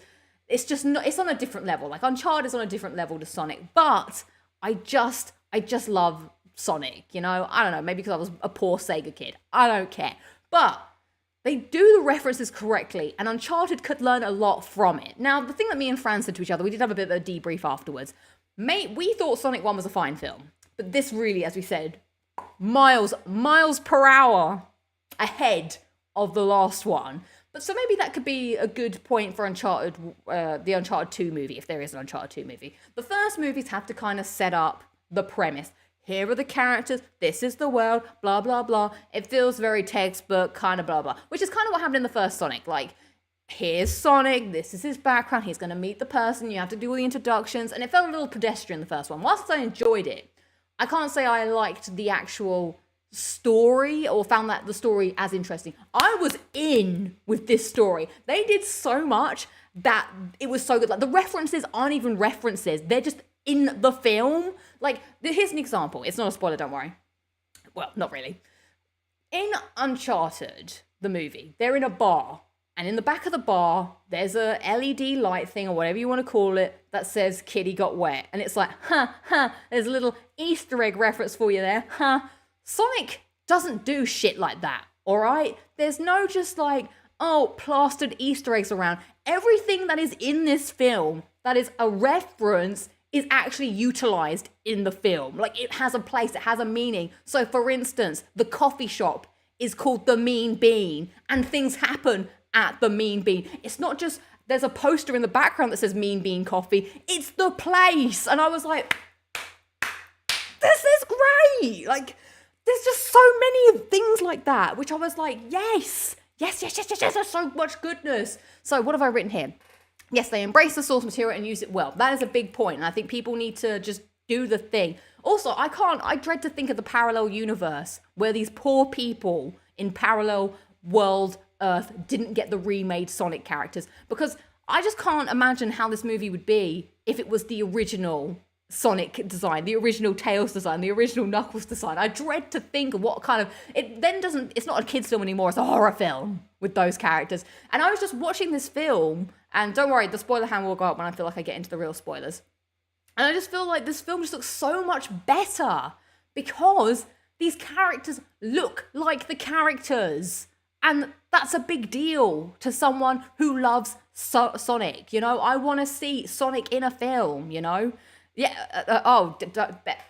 it's just not, it's on a different level. Like, Uncharted is on a different level to Sonic, but I just love Sonic, I don't know, maybe because I was a poor Sega kid. I don't care. But they do the references correctly, and Uncharted could learn a lot from it. Now, the thing that me and Fran said to each other, we did have a bit of a debrief afterwards. Mate, we thought Sonic 1 was a fine film, but this really, as we said, miles per hour ahead of the last one. But so maybe that could be a good point for Uncharted, the Uncharted 2 movie, if there is an Uncharted 2 movie. The first movies have to kind of set up the premise. Here are the characters, this is the world, blah, blah, blah. It feels very textbook, kind of blah, blah, which is kind of what happened in the first Sonic. Like, here's Sonic, this is his background, he's going to meet the person, you have to do all the introductions, and it felt a little pedestrian, the first one. Whilst I enjoyed it, I can't say I liked the actual story or found that the story as interesting. I was in with this story. They did so much that it was so good. Like, the references aren't even references. They're just in the film. Like, here's an example. It's not a spoiler, don't worry. Well, not really. In Uncharted, the movie, they're in a bar. And in the back of the bar, there's a LED light thing or whatever you want to call it that says Kitty got wet. And it's like, there's a little Easter egg reference for you there. Sonic doesn't do shit like that, all right? There's no just like, oh, plastered Easter eggs around. Everything that is in this film that is a reference is actually utilized in the film. Like, it has a place, it has a meaning. So, for instance, the coffee shop is called the Mean Bean, and things happen at the Mean Bean. It's not just, there's a poster in the background that says Mean Bean Coffee. It's the place. And I was like, this is great. Like, there's just so many things like that, which I was like, yes, there's so much goodness. So what have I written here? Yes, they embrace the source material and use it well. That is a big point, and I think people need to just do the thing. Also, I dread to think of the parallel universe where these poor people in parallel world Earth didn't get the remade Sonic characters, because I just can't imagine how this movie would be if it was the original Sonic design, the original Tails design, the original Knuckles design. I dread to think of what kind of, it's not a kid's film anymore, it's a horror film with those characters. And I was just watching this film, and don't worry, the spoiler hand will go up when I feel like I get into the real spoilers. And I just feel like this film just looks so much better because these characters look like the characters. And that's a big deal to someone who loves Sonic, I want to see Sonic in a film, Yeah,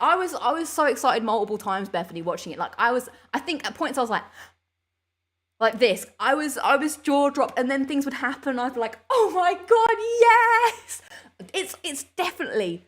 I was so excited multiple times, Bethany, watching it. Like, I think at points I was like this. I was jaw dropped, and then things would happen. I'd be like, oh my God, yes! It's definitely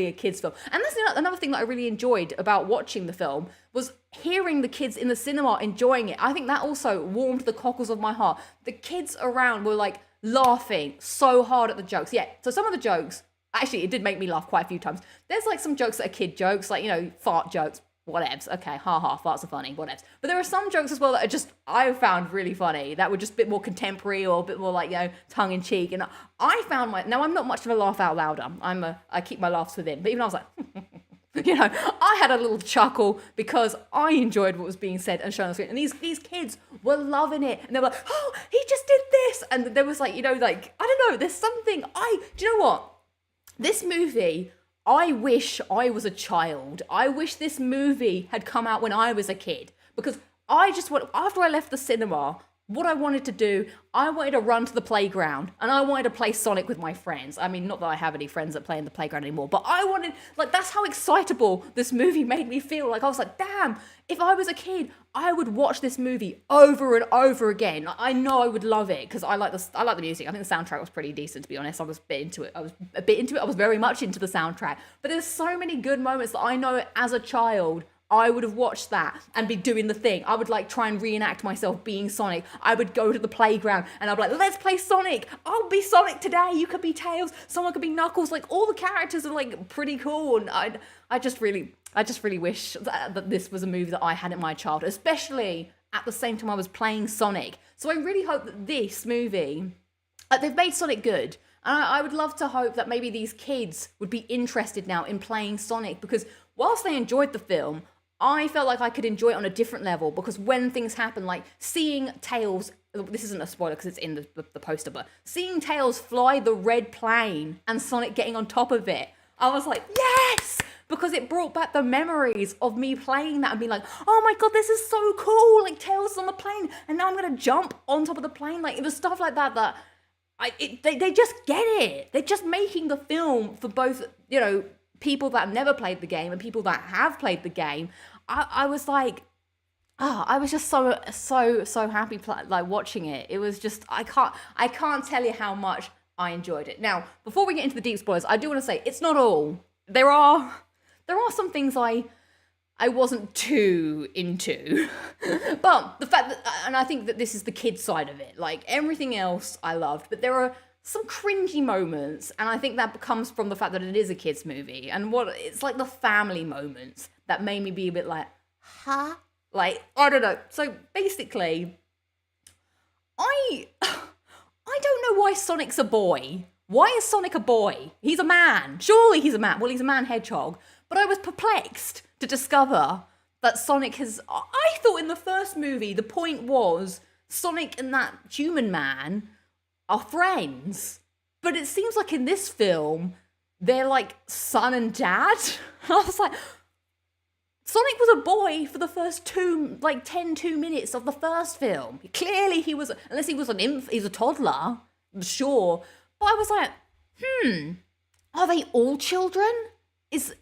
a kid's film. And that's another thing that I really enjoyed about watching the film was hearing the kids in the cinema enjoying it. I think that also warmed the cockles of my heart. The kids around were like laughing so hard at the jokes. Yeah, so some of the jokes, actually, it did make me laugh quite a few times. There's like some jokes that are kid jokes, like, fart jokes. whatevs. Okay, farts are funny, whatevs. But there are some jokes as well that are just, I found really funny, that were just a bit more contemporary or a bit more like, tongue in cheek. And I found now I'm not much of a laugh out louder. I keep my laughs within. But even I was like, I had a little chuckle because I enjoyed what was being said and shown on the screen. And these kids were loving it. And they were like, oh, he just did this. And there was like, I don't know, there's something, do you know what? This movie, I wish I was a child. I wish this movie had come out when I was a kid. Because after I left the cinema, what I wanted to do, I wanted to run to the playground and I wanted to play Sonic with my friends. I mean, not that I have any friends that play in the playground anymore, but I wanted, that's how excitable this movie made me feel. I was like, damn, if I was a kid, I would watch this movie over and over again. I know I would love it because I like the music. I think the soundtrack was pretty decent, to be honest. I was a bit into it. I was very much into the soundtrack. But there's so many good moments that I know as a child, I would have watched that and be doing the thing. I would try and reenact myself being Sonic. I would go to the playground and I'd be like, let's play Sonic. I'll be Sonic today. You could be Tails. Someone could be Knuckles. All the characters are pretty cool. And I just really wish that this was a movie that I had in my childhood, especially at the same time I was playing Sonic. So I really hope that this movie, they've made Sonic good. And I would love to hope that maybe these kids would be interested now in playing Sonic, because whilst they enjoyed the film, I felt like I could enjoy it on a different level, because when things happen, like seeing Tails, this isn't a spoiler because it's in the poster, but seeing Tails fly the red plane and Sonic getting on top of it, I was like, yes! Because it brought back the memories of me playing that and being like, oh my god, this is so cool! Tails is on the plane, and now I'm gonna jump on top of the plane. It was stuff like that they just get it. They're just making the film for both, people that never played the game and people that have played the game. I was like, I was just so happy watching it. It was just, I can't tell you how much I enjoyed it. Now, before we get into the deep spoilers, I do want to say it's not all. There are some things I wasn't too into. But the fact that, and I think that this is the kid side of it. Everything else I loved, but there are some cringy moments, and I think that comes from the fact that it is a kids movie, and it's the family moments that made me be a bit huh? I don't know. So basically, I don't know why Sonic's a boy. Why is Sonic a boy? He's a man. Surely he's a man. Well, he's a man hedgehog. But I was perplexed to discover that Sonic has... I thought in the first movie, the point was Sonic and that human man are friends. But it seems like in this film, they're son and dad. And I was like, Sonic was a boy for the first 2 minutes of the first film. Clearly he was, unless he was he's a toddler, sure. But I was like, are they all children? Is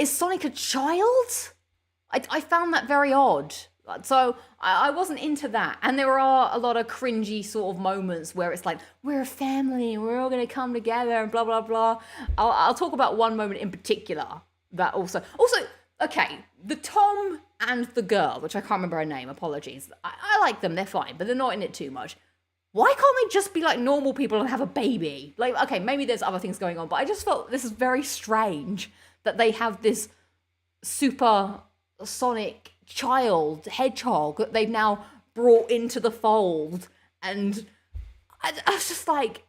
Sonic a child? I found that very odd. So I wasn't into that. And there are a lot of cringy sort of moments where it's we're a family and we're all going to come together and blah, blah, blah. I'll talk about one moment in particular that also, okay, the Tom and the girl, which I can't remember her name, apologies. I like them, they're fine, but they're not in it too much. Why can't they just be normal people and have a baby? Okay, maybe there's other things going on, but I just felt this is very strange that they have this super Sonic child, hedgehog, that they've now brought into the fold. And I was just like,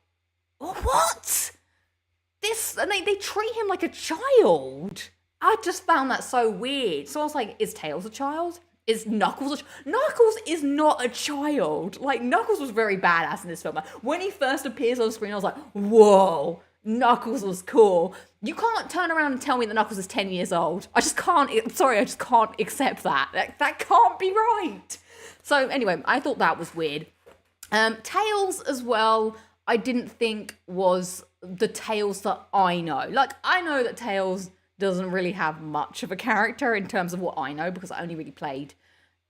what? And they treat him like a child. I just found that so weird. So I was like, is Tails a child? Is Knuckles Knuckles is not a child. Knuckles was very badass in this film. When he first appears on screen, I was like, whoa, Knuckles was cool. You can't turn around and tell me that Knuckles is 10 years old. I just can't accept that. That can't be right. So anyway, I thought that was weird. Tails as well, I didn't think was the Tails that I know. I know that Tails doesn't really have much of a character in terms of what I know, because I only really played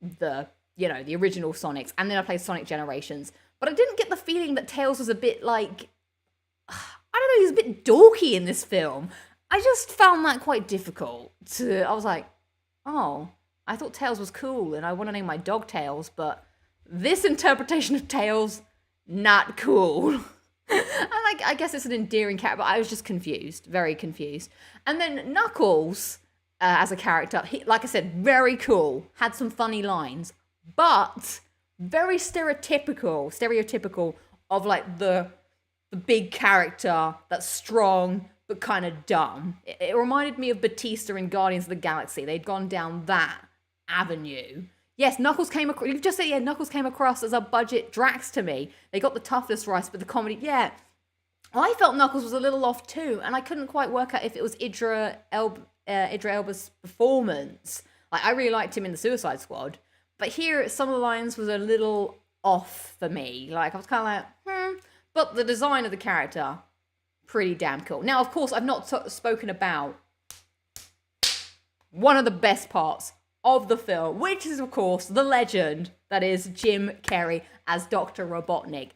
the original Sonics, and then I played Sonic Generations. But I didn't get the feeling that Tails was a bit I don't know, he's a bit dorky in this film. I just found that quite difficult. I was like, oh, I thought Tails was cool, and I want to name my dog Tails, but this interpretation of Tails, not cool. I guess it's an endearing character, but I was just confused, very confused. And then Knuckles, as a character. He, like I said, very cool, had some funny lines, but very stereotypical of like the big character that's strong but kind of dumb. It reminded me of Batista in Guardians of the Galaxy. They'd gone down that avenue. Yes, Knuckles came across. You've just said, yeah, Knuckles came across as a budget Drax to me. They got the toughness right, but the comedy, yeah. I felt Knuckles was a little off too, and I couldn't quite work out if it was Idris Elba's performance. Like, I really liked him in the Suicide Squad, but here some of the lines was a little off for me. Like, I was kind of like, but the design of the character, pretty damn cool. Now, of course, I've not spoken about one of the best parts of the film, which is, of course, the legend that is Jim Carrey as Dr. Robotnik.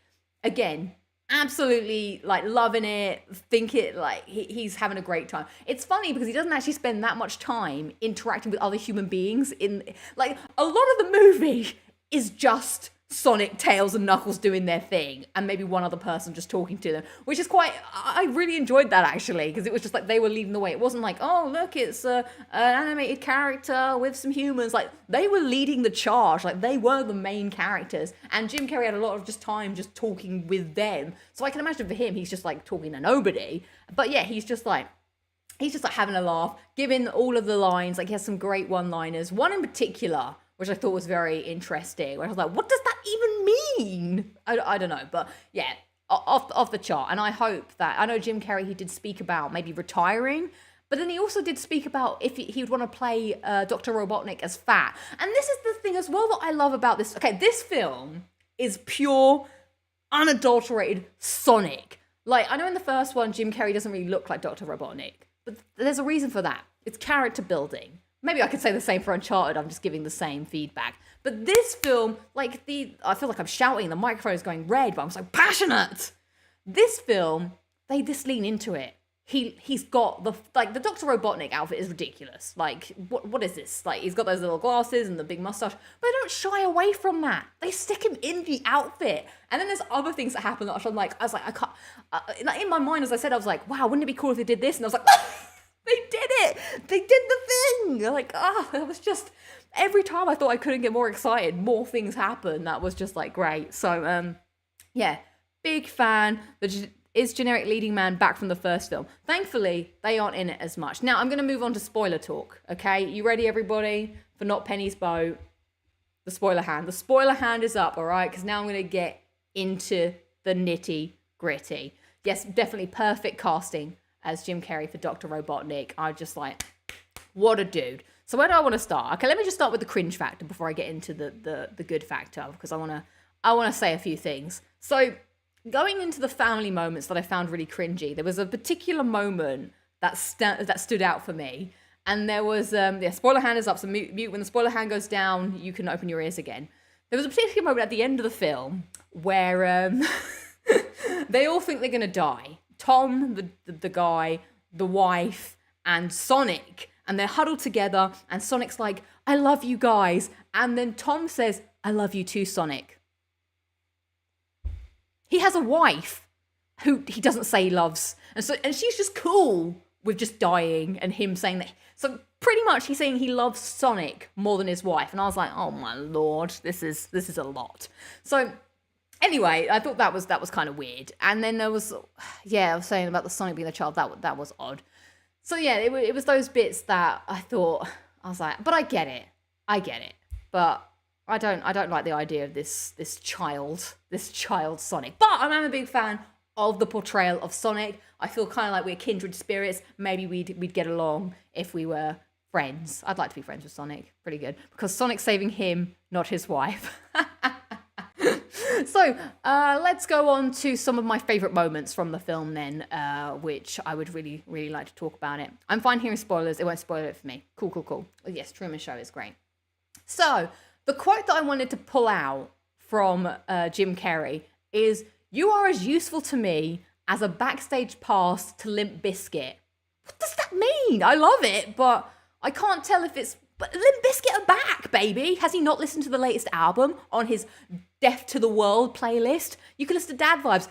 Again, absolutely, like, loving it, think it, like, he's having a great time. It's funny because he doesn't actually spend that much time interacting with other human beings in, like, a lot of the movie is just Sonic, Tails, and Knuckles doing their thing, and maybe one other person just talking to them, which is quite, I really enjoyed that actually, because it was just like they were leading the way. It wasn't like, oh look, it's an animated character with some humans. Like, they were leading the charge, like they were the main characters, and Jim Carrey had a lot of just time just talking with them. So I can imagine for him, he's just like talking to nobody, but yeah, he's just like having a laugh, giving all of the lines. Like, he has some great one-liners, one in particular which I thought was very interesting. Where I was like, what does that even mean? I don't know. But yeah, off the chart. And I hope that, I know Jim Carrey, he did speak about maybe retiring, but then he also did speak about if he would want to play Dr. Robotnik as fat. And this is the thing as well that I love about this. Okay, this film is pure, unadulterated Sonic. Like, I know in the first one, Jim Carrey doesn't really look like Dr. Robotnik, but there's a reason for that. It's character building. Maybe I could say the same for Uncharted. I'm just giving the same feedback. But this film, like, I feel like I'm shouting. The microphone is going red, but I'm so passionate. This film, they just lean into it. He's got the Dr. Robotnik outfit is ridiculous. Like, what is this? Like, he's got those little glasses and the big mustache, but they don't shy away from that. They stick him in the outfit. And then there's other things that happen that I was like, I can't. Like, in my mind, as I said, I was like, wow, wouldn't it be cool if they did this? And I was like, they did it! They did the thing! Like, it was just, every time I thought I couldn't get more excited, more things happen. That was just, like, great. So, yeah, big fan. Is generic leading man back from the first film? Thankfully, they aren't in it as much. Now, I'm going to move on to spoiler talk, okay? You ready, everybody, for Not Penny's Boat? The spoiler hand. The spoiler hand is up, all right? Because now I'm going to get into the nitty-gritty. Yes, definitely perfect casting as Jim Carrey for Dr. Robotnik. I'm just like, what a dude. So where do I want to start? Okay, let me just start with the cringe factor before I get into the good factor, because I want to say a few things. So going into the family moments that I found really cringy, there was a particular moment that stood out for me. And there was, spoiler hand is up, so mute. When the spoiler hand goes down, you can open your ears again. There was a particular moment at the end of the film where they all think they're going to die. Tom, the guy, the wife, and Sonic. And they're huddled together, and Sonic's like, I love you guys. And then Tom says, I love you too, Sonic. He has a wife who he doesn't say he loves. And she's just cool with just dying and him saying that. So pretty much he's saying he loves Sonic more than his wife. And I was like, oh my lord, this is a lot. So anyway, I thought that was kind of weird. And then there was, I was saying about the Sonic being a child, that was odd. So yeah, it was those bits that I was like, but I get it. But I don't like the idea of this child Sonic. But I'm a big fan of the portrayal of Sonic. I feel kind of like we're kindred spirits. Maybe we'd get along if we were friends. I'd like to be friends with Sonic. Pretty good. Because Sonic's saving him, not his wife. So let's go on to some of my favourite moments from the film then, which I would really, really like to talk about it. I'm fine hearing spoilers. It won't spoil it for me. Cool. Yes, Truman Show is great. So the quote that I wanted to pull out from Jim Carrey is, you are as useful to me as a backstage pass to Limp Bizkit. What does that mean? I love it, but I can't tell if it's... But Limp Bizkit are back, baby. Has he not listened to the latest album on his Deaf to the World playlist? You can listen to Dad Vibes.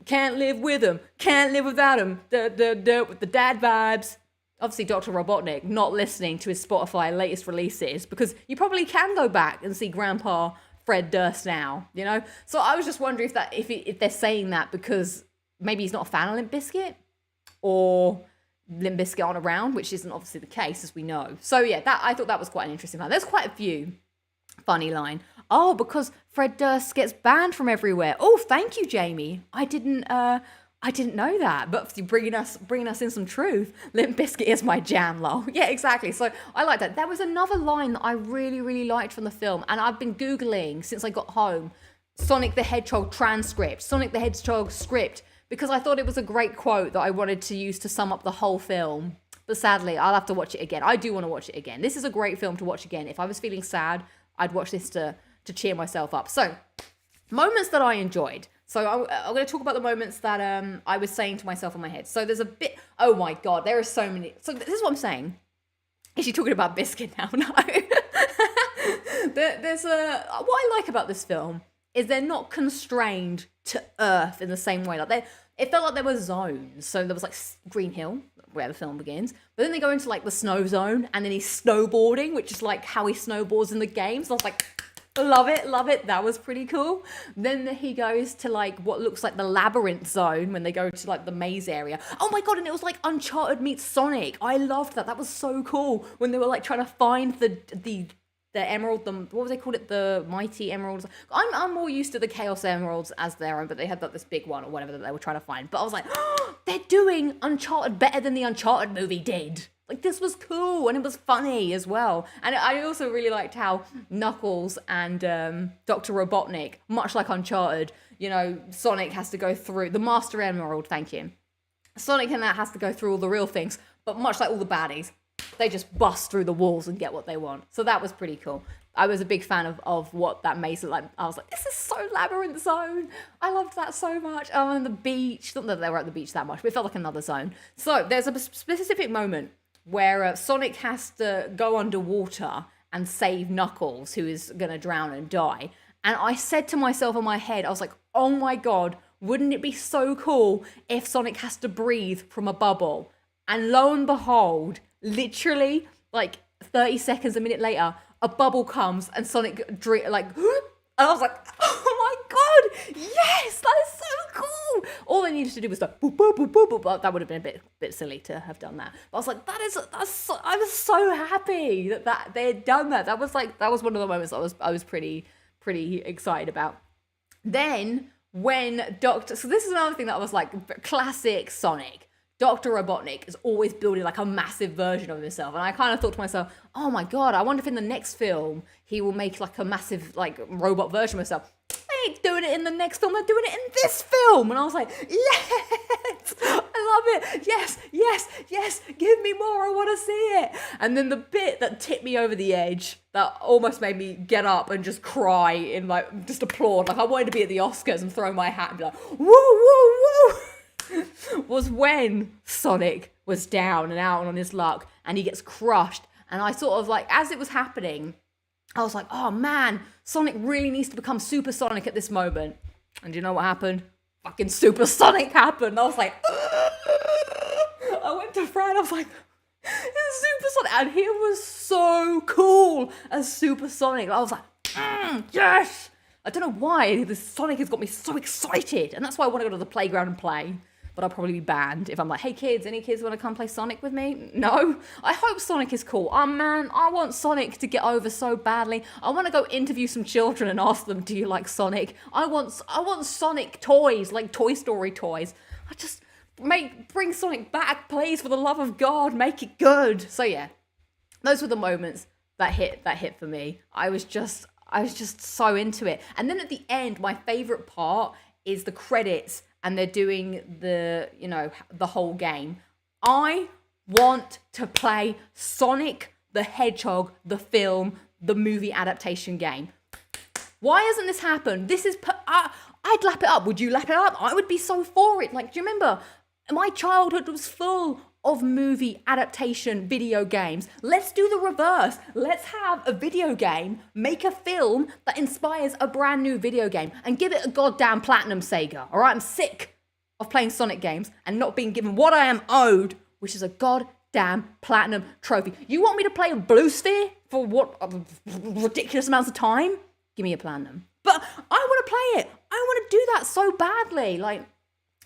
Can't live with him. Can't live without him. With the dad vibes. obviously Dr. Robotnik not listening to his Spotify latest releases, because you probably can go back and see Grandpa Fred Durst now, you know? So I was just wondering if they're saying that because maybe he's not a fan of Limp Bizkit, or Limp Bizkit aren't around, which isn't obviously the case, as we know. So yeah, I thought that was quite an interesting line. There's quite a few funny line. Oh, because Fred Durst gets banned from everywhere. Oh, thank you, Jamie. I didn't know that, but bringing us in some truth. Limp Bizkit is my jam, lol. Yeah, exactly. So I like that. There was another line that I really, really liked from the film, and I've been Googling since I got home. Sonic the Hedgehog transcript, Sonic the Hedgehog script, because I thought it was a great quote that I wanted to use to sum up the whole film. But sadly, I'll have to watch it again. I do want to watch it again. This is a great film to watch again. If I was feeling sad, I'd watch this to cheer myself up. So, moments that I enjoyed. So I'm going to talk about the moments that I was saying to myself in my head. So there's a bit, oh my God, there are so many. So this is what I'm saying. Is she talking about Biscuit now? No. What I like about this film is they're not constrained to Earth in the same way. Like it felt like there were zones. So there was like Green Hill, where the film begins. But then they go into like the snow zone, and then he's snowboarding, which is like how he snowboards in the games. And I was like, love it. That was pretty cool. Then he goes to like what looks like the labyrinth zone when they go to like the maze area. Oh my God, and it was like Uncharted meets Sonic. I loved that. That was so cool when they were like trying to find the emerald, what was they called it? The mighty emeralds. I'm more used to the Chaos Emeralds as their own, but they had this big one or whatever that they were trying to find. But I was like, oh, they're doing Uncharted better than the Uncharted movie did. Like, this was cool, and it was funny as well. And I also really liked how Knuckles and Dr. Robotnik, much like Uncharted, you know, Sonic has to go through the Master Emerald, thank you. Sonic and that has to go through all the real things, but much like all the baddies, they just bust through the walls and get what they want. So that was pretty cool. I was a big fan of what that maze looked like. I was like, this is so Labyrinth Zone. I loved that so much. Oh, and the beach. Not that they were at the beach that much, but it felt like another zone. So there's a specific moment where Sonic has to go underwater and save Knuckles, who is going to drown and die. And I said to myself in my head, I was like, oh my God, wouldn't it be so cool if Sonic has to breathe from a bubble? And lo and behold, literally like 30 seconds, a minute later, a bubble comes and Sonic and I was like, oh my God, yes, that is so cool. All they needed to do was like, boop, boop, boop, boop, boop. But that would have been a bit silly to have done that. But I was like, I was so happy that they had done that. That was one of the moments I was pretty excited about. Then when so this is another thing that I was like, classic Sonic. Dr. Robotnik is always building like a massive version of himself. And I kind of thought to myself, oh my God, I wonder if in the next film he will make like a massive like robot version of himself. They ain't doing it in the next film, they're doing it in this film. And I was like, yes, I love it. Yes, give me more, I want to see it. And then the bit that tipped me over the edge, that almost made me get up and just cry in like, just applaud. Like I wanted to be at the Oscars and throw my hat and be like, woo, woo, woo. Was when Sonic was down and out and on his luck and he gets crushed. And I sort of like, as it was happening, I was like, oh man, Sonic really needs to become Super Sonic at this moment. And do you know what happened? Fucking Super Sonic happened. I was like, I went to Fran, I was like, it's Super Sonic. And he was so cool as Super Sonic. I was like, yes. I don't know why this Sonic has got me so excited. And that's why I want to go to the playground and play. But I'll probably be banned if I'm like, hey kids, any kids want to come play Sonic with me? No. I hope Sonic is cool. Oh man, I want Sonic to get over so badly. I want to go interview some children and ask them, do you like Sonic? I want Sonic toys, like Toy Story toys. I just bring Sonic back, please, for the love of God, make it good. So yeah, those were the moments that hit for me. I was just so into it. And then at the end, my favorite part is the credits and they're doing the whole game. I want to play Sonic the Hedgehog, the film, the movie adaptation game. Why hasn't this happened? I'd lap it up. Would you lap it up? I would be so for it. Like, do you remember? My childhood was full of movie adaptation video games. Let's do the reverse. Let's have a video game, make a film that inspires a brand new video game and give it a goddamn platinum, Sega. All right, I'm sick of playing Sonic games and not being given what I am owed, which is a goddamn damn platinum trophy. You want me to play a blue sphere for what ridiculous amounts of time? Give me a platinum. But I want to play it. I want to do that so badly. Like,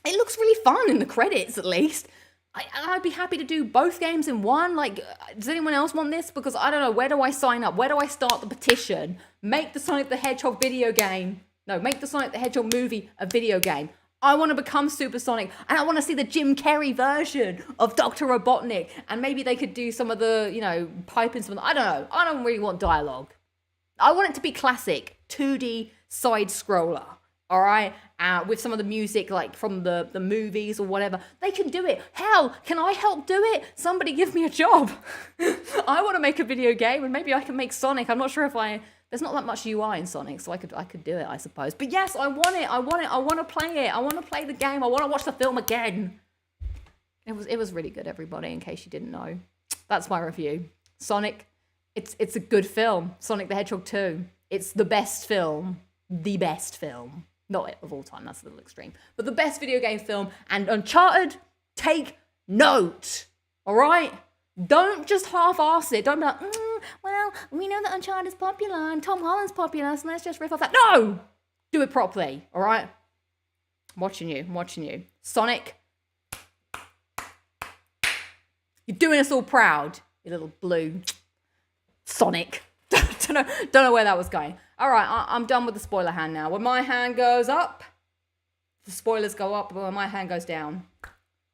it looks really fun in the credits, at least. I'd be happy to do both games in one. Like, does anyone else want this? Because I don't know, where do I sign up? Where do I start the petition? Make the Sonic the Hedgehog video game. No, make the Sonic the Hedgehog movie a video game. I want to become Super Sonic, and I want to see the Jim Carrey version of Dr. Robotnik. And maybe they could do some of the, you know, pipe in some of the, I don't know. I don't really want dialogue. I want it to be classic 2D side scroller. All right, with some of the music like from the movies or whatever. They can do it. Hell, can I help do it? Somebody give me a job. I want to make a video game, and maybe I can make Sonic. I'm not sure if there's not that much UI in Sonic, so I could do it, I suppose. But yes, I want it. I want to play it. I want to play the game. I want to watch the film again. It was really good, everybody, in case you didn't know. That's my review. Sonic, it's a good film. Sonic the Hedgehog 2. It's the best film. The best film. Not of all time, that's a little extreme. But the best video game film. And Uncharted, take note. All right? Don't just half-arse it. Don't be like, well, we know that Uncharted is popular and Tom Holland's popular, so let's just riff off that. No! Do it properly, all right? I'm watching you. Sonic, you're doing us all proud, you little blue Sonic. Don't know where that was going. All right, I'm done with the spoiler hand now. When my hand goes up, the spoilers go up. But when my hand goes down,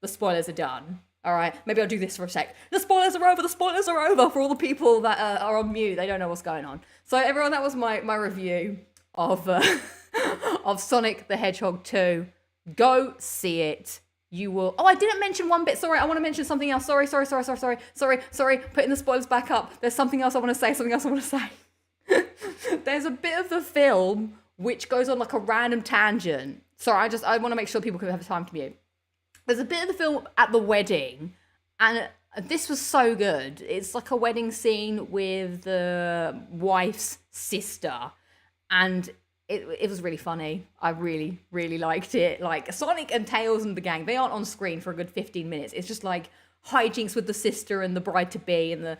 the spoilers are done. All right, maybe I'll do this for a sec. The spoilers are over. The spoilers are over for all the people that are on mute. They don't know what's going on. So everyone, that was my review of of Sonic the Hedgehog 2. Go see it. You will. Oh, I didn't mention one bit. Sorry, I want to mention something else. Sorry. Putting the spoilers back up. There's something else I want to say. There's a bit of the film which goes on like a random tangent. Sorry, I want to make sure people can have time to mute. There's a bit of the film at the wedding, and this was so good. It's like a wedding scene with the wife's sister, and it was really funny. I really, really liked it. Like, Sonic and Tails and the gang, they aren't on screen for a good 15 minutes. It's just like hijinks with the sister and the bride-to-be, and the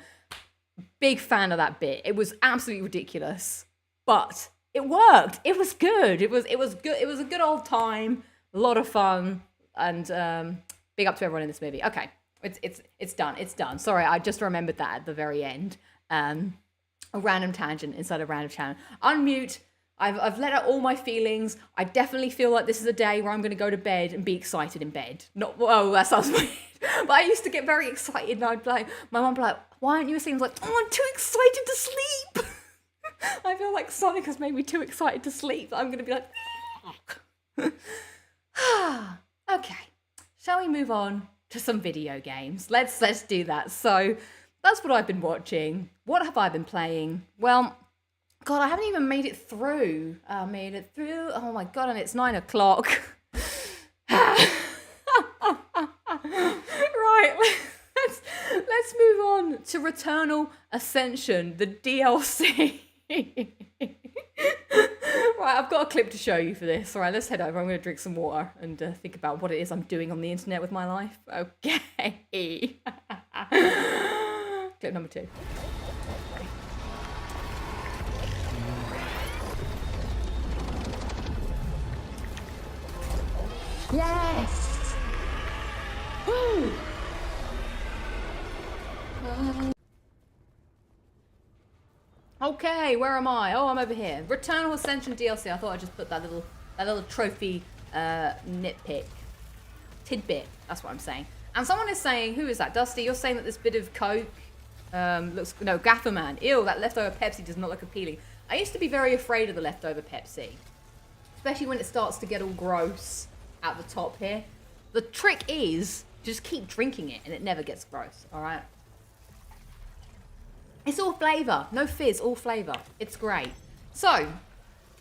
big fan of that bit. It was absolutely ridiculous, but it worked. It was good. It was good. It was a good old time, a lot of fun, and big up to everyone in this movie. Okay, it's done. Sorry, I just remembered that at the very end. A random tangent inside a random channel. Unmute. I've let out all my feelings. I definitely feel like this is a day where I'm going to go to bed and be excited in bed. Not, oh, that sounds weird. But I used to get very excited, and I'd be like, my mum would be like, why aren't you asleep? I was like, oh, I'm too excited to sleep. I feel like Sonic has made me too excited to sleep. I'm going to be like, okay. Shall we move on to some video games? Let's do that. So that's what I've been watching. What have I been playing? Well, God, I haven't even made it through. I made it through. Oh my God, and it's 9 o'clock. Right, let's move on to Returnal Ascension, the DLC. Right, I've got a clip to show you for this. All right, let's head over. I'm going to drink some water and think about what it is I'm doing on the internet with my life. Okay. Clip number 2. Yes! Woo! Okay, where am I? Oh, I'm over here. Returnal Ascension DLC. I thought I'd just put that little trophy tidbit. That's what I'm saying. And someone is saying, who is that? Dusty, you're saying that this bit of Coke Gafferman. Ew, that leftover Pepsi does not look appealing. I used to be very afraid of the leftover Pepsi, especially when it starts to get all gross at the top here. The trick is just keep drinking it and it never gets gross, all right? It's all flavour, no fizz, all flavour. It's great. So,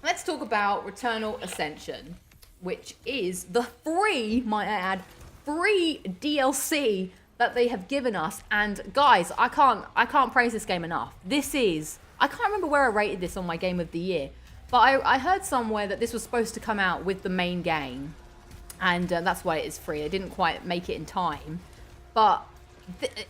let's talk about Returnal Ascension, which is the free, might I add, free DLC that they have given us. And guys, I can't praise this game enough. I can't remember where I rated this on my Game of the Year, but I heard somewhere that this was supposed to come out with the main game, and that's why it is free. They didn't quite make it in time, but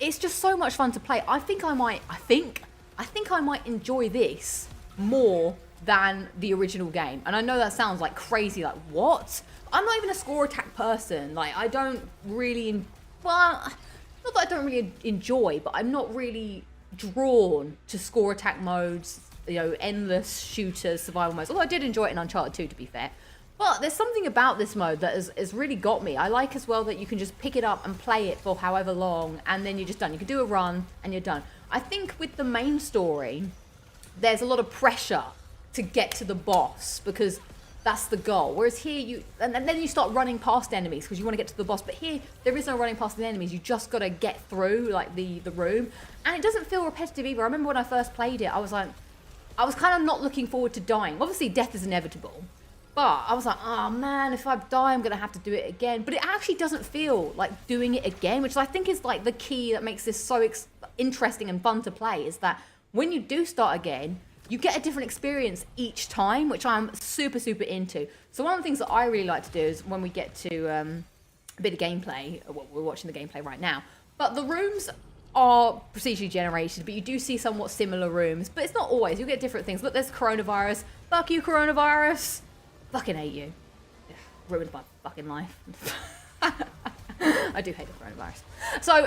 it's just so much fun to play. I think I might enjoy this more than the original game. And I know that sounds like crazy, like what? I'm not even a score attack person. Like I don't really, well, not that I don't really enjoy, but I'm not really drawn to score attack modes, you know, endless shooters, survival modes. Although I did enjoy it in Uncharted 2, to be fair. But there's something about this mode that has really got me. I like as well that you can just pick it up and play it for however long, and then you're just done. You can do a run, and you're done. I think with the main story, there's a lot of pressure to get to the boss, because that's the goal. Whereas here, and then you start running past enemies, because you want to get to the boss. But here, there is no running past the enemies. You just got to get through, like, the room. And it doesn't feel repetitive either. I remember when I first played it, I was kind of not looking forward to dying. Obviously, death is inevitable. But I was like, oh man, if I die, I'm going to have to do it again. But it actually doesn't feel like doing it again, which I think is like the key that makes this so interesting and fun to play, is that when you do start again, you get a different experience each time, which I'm super, super into. So one of the things that I really like to do is when we get to a bit of gameplay, well, we're watching the gameplay right now, but the rooms are procedurally generated, but you do see somewhat similar rooms, but it's not always. You get different things. Look, there's coronavirus. Fuck you, coronavirus. Fucking hate you. Ugh, ruined my fucking life. I do hate the coronavirus. So,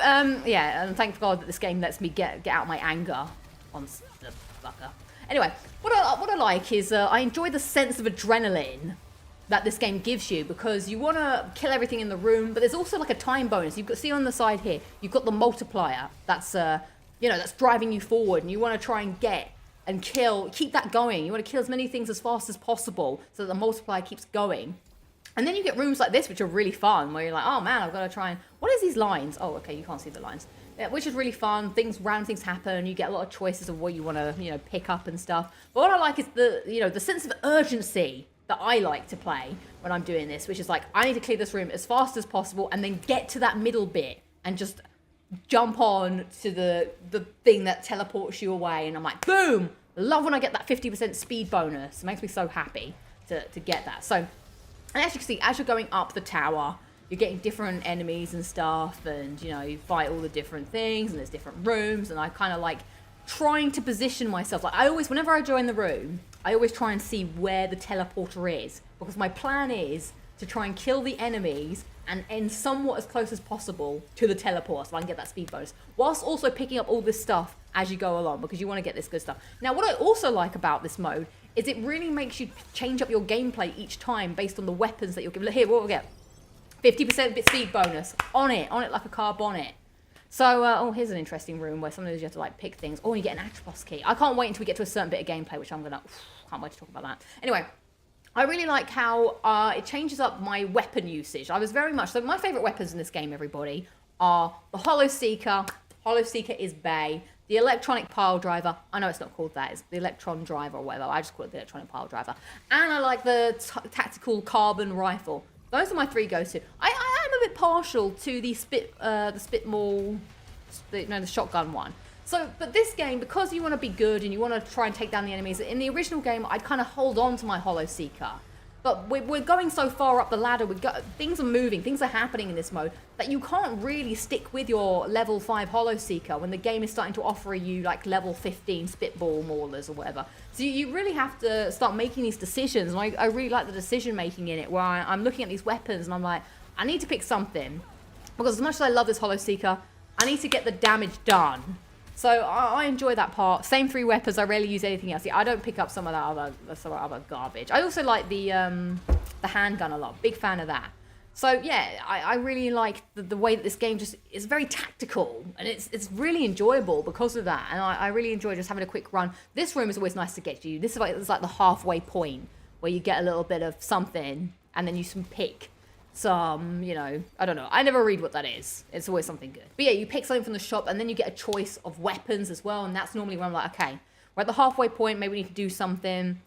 yeah, and thank God that this game lets me get out my anger on the fucker. Anyway, what I like is I enjoy the sense of adrenaline that this game gives you, because you want to kill everything in the room, but there's also like a time bonus. You've got, see on the side here, you've got the multiplier that's that's driving you forward, and you want to try and get and keep that going. You want to kill as many things as fast as possible so that the multiplier keeps going. And then you get rooms like this, which are really fun, where you're like, oh man, I've got to try and, what is these lines? Oh, okay, you can't see the lines. Yeah, which is really fun. Random things happen. You get a lot of choices of what you want to, pick up and stuff. But what I like is the sense of urgency that I like to play when I'm doing this, which is like, I need to clear this room as fast as possible and then get to that middle bit and just jump on to the thing that teleports you away. And I'm like, boom! Love when I get that 50% speed bonus. It makes me so happy to get that. So, and as you can see, as you're going up the tower, you're getting different enemies and stuff, and you fight all the different things, and there's different rooms, and I kind of like trying to position myself. Like whenever I join the room, I always try and see where the teleporter is, because my plan is to try and kill the enemies and end somewhat as close as possible to the teleport, so I can get that speed bonus, whilst also picking up all this stuff as you go along, because you want to get this good stuff. Now, what I also like about this mode is it really makes you change up your gameplay each time based on the weapons that you're given. Here, what we'll get? 50% bit speed bonus on it like a car bonnet. So, here's an interesting room where sometimes you have to like pick things. Oh, you get an Atropos key. I can't wait until we get to a certain bit of gameplay, which can't wait to talk about that. Anyway, I really like how it changes up my weapon usage. I was very much, so my favorite weapons in this game, everybody, are the Hollow Seeker. Hollow Seeker is Bay. The electronic pile driver, I know it's not called that, it's the electron driver or whatever, I just call it the electronic pile driver. And I like the tactical carbon rifle. Those are my three go-to. I am a bit partial to the Spitball, the shotgun one. So, but this game, because you want to be good and you want to try and take down the enemies, in the original game, I'd kind of hold on to my Hollow Seeker. But we're going so far up the ladder, things are moving, things are happening in this mode, that you can't really stick with your level 5 Hollow Seeker when the game is starting to offer you like level 15 Spitball Maulers or whatever. So you really have to start making these decisions, and I really like the decision making in it, where I'm looking at these weapons and I'm like, I need to pick something, because as much as I love this Hollow Seeker, I need to get the damage done. So I enjoy that part. Same three weapons. I rarely use anything else. I don't pick up some of that other garbage. I also like the handgun a lot. Big fan of that. So yeah, I really like the way that this game just is very tactical, and it's really enjoyable because of that. And I really enjoy just having a quick run. This room is always nice to get to. This is like the halfway point where you get a little bit of something, and then you can pick some, I don't know. I never read what that is. It's always something good. But yeah, you pick something from the shop, and then you get a choice of weapons as well. And that's normally when I'm like, okay, we're at the halfway point. Maybe we need to do something.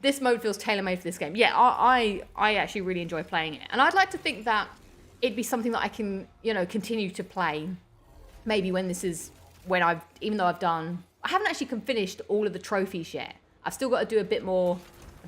This mode feels tailor-made for this game. Yeah, I actually really enjoy playing it. And I'd like to think that it'd be something that I can, continue to play. Maybe when even though I haven't actually finished all of the trophies yet. I've still got to do a bit more,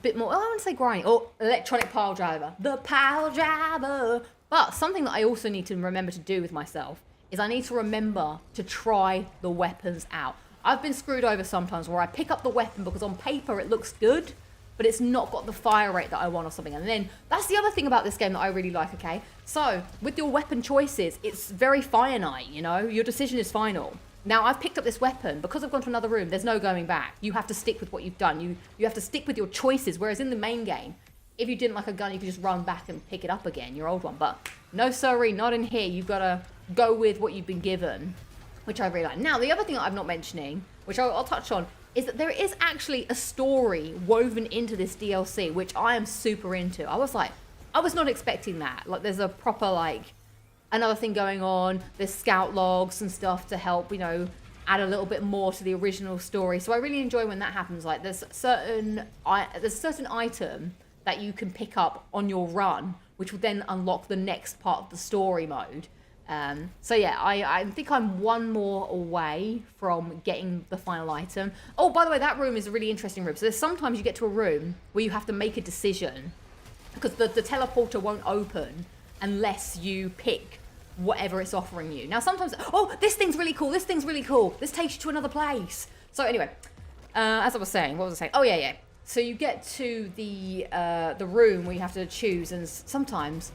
I wouldn't say grinding. Oh, electronic pile driver. The pile driver. But something that I also need to remember to do with myself is I need to remember to try the weapons out. I've been screwed over sometimes where I pick up the weapon because on paper it looks good, but it's not got the fire rate that I want or something. And then that's the other thing about this game that I really like, okay? So with your weapon choices, it's very finite, you know? Your decision is final. Now I've picked up this weapon. Because I've gone to another room, there's no going back. You have to stick with what you've done. You have to stick with your choices. Whereas in the main game, if you didn't like a gun, you could just run back and pick it up again, your old one. But no sorry, not in here. You've got to go with what you've been given, which I really like. Now, the other thing that I'm not mentioning, which I'll touch on, is that there is actually a story woven into this DLC, which I am super into. I was not expecting that. Like, there's a proper, like, another thing going on. There's scout logs and stuff to help, you know, add a little bit more to the original story. So I really enjoy when that happens. Like, there's a certain item that you can pick up on your run, which will then unlock the next part of the story mode. So yeah, I think I'm one more away from getting the final item. Oh, by the way, that room is a really interesting room. So there's sometimes you get to a room where you have to make a decision because the teleporter won't open unless you pick whatever it's offering you. Now sometimes, oh, this thing's really cool. This thing's really cool. This takes you to another place. So anyway, as I was saying, what was I saying? Oh yeah. So you get to the room where you have to choose, and sometimes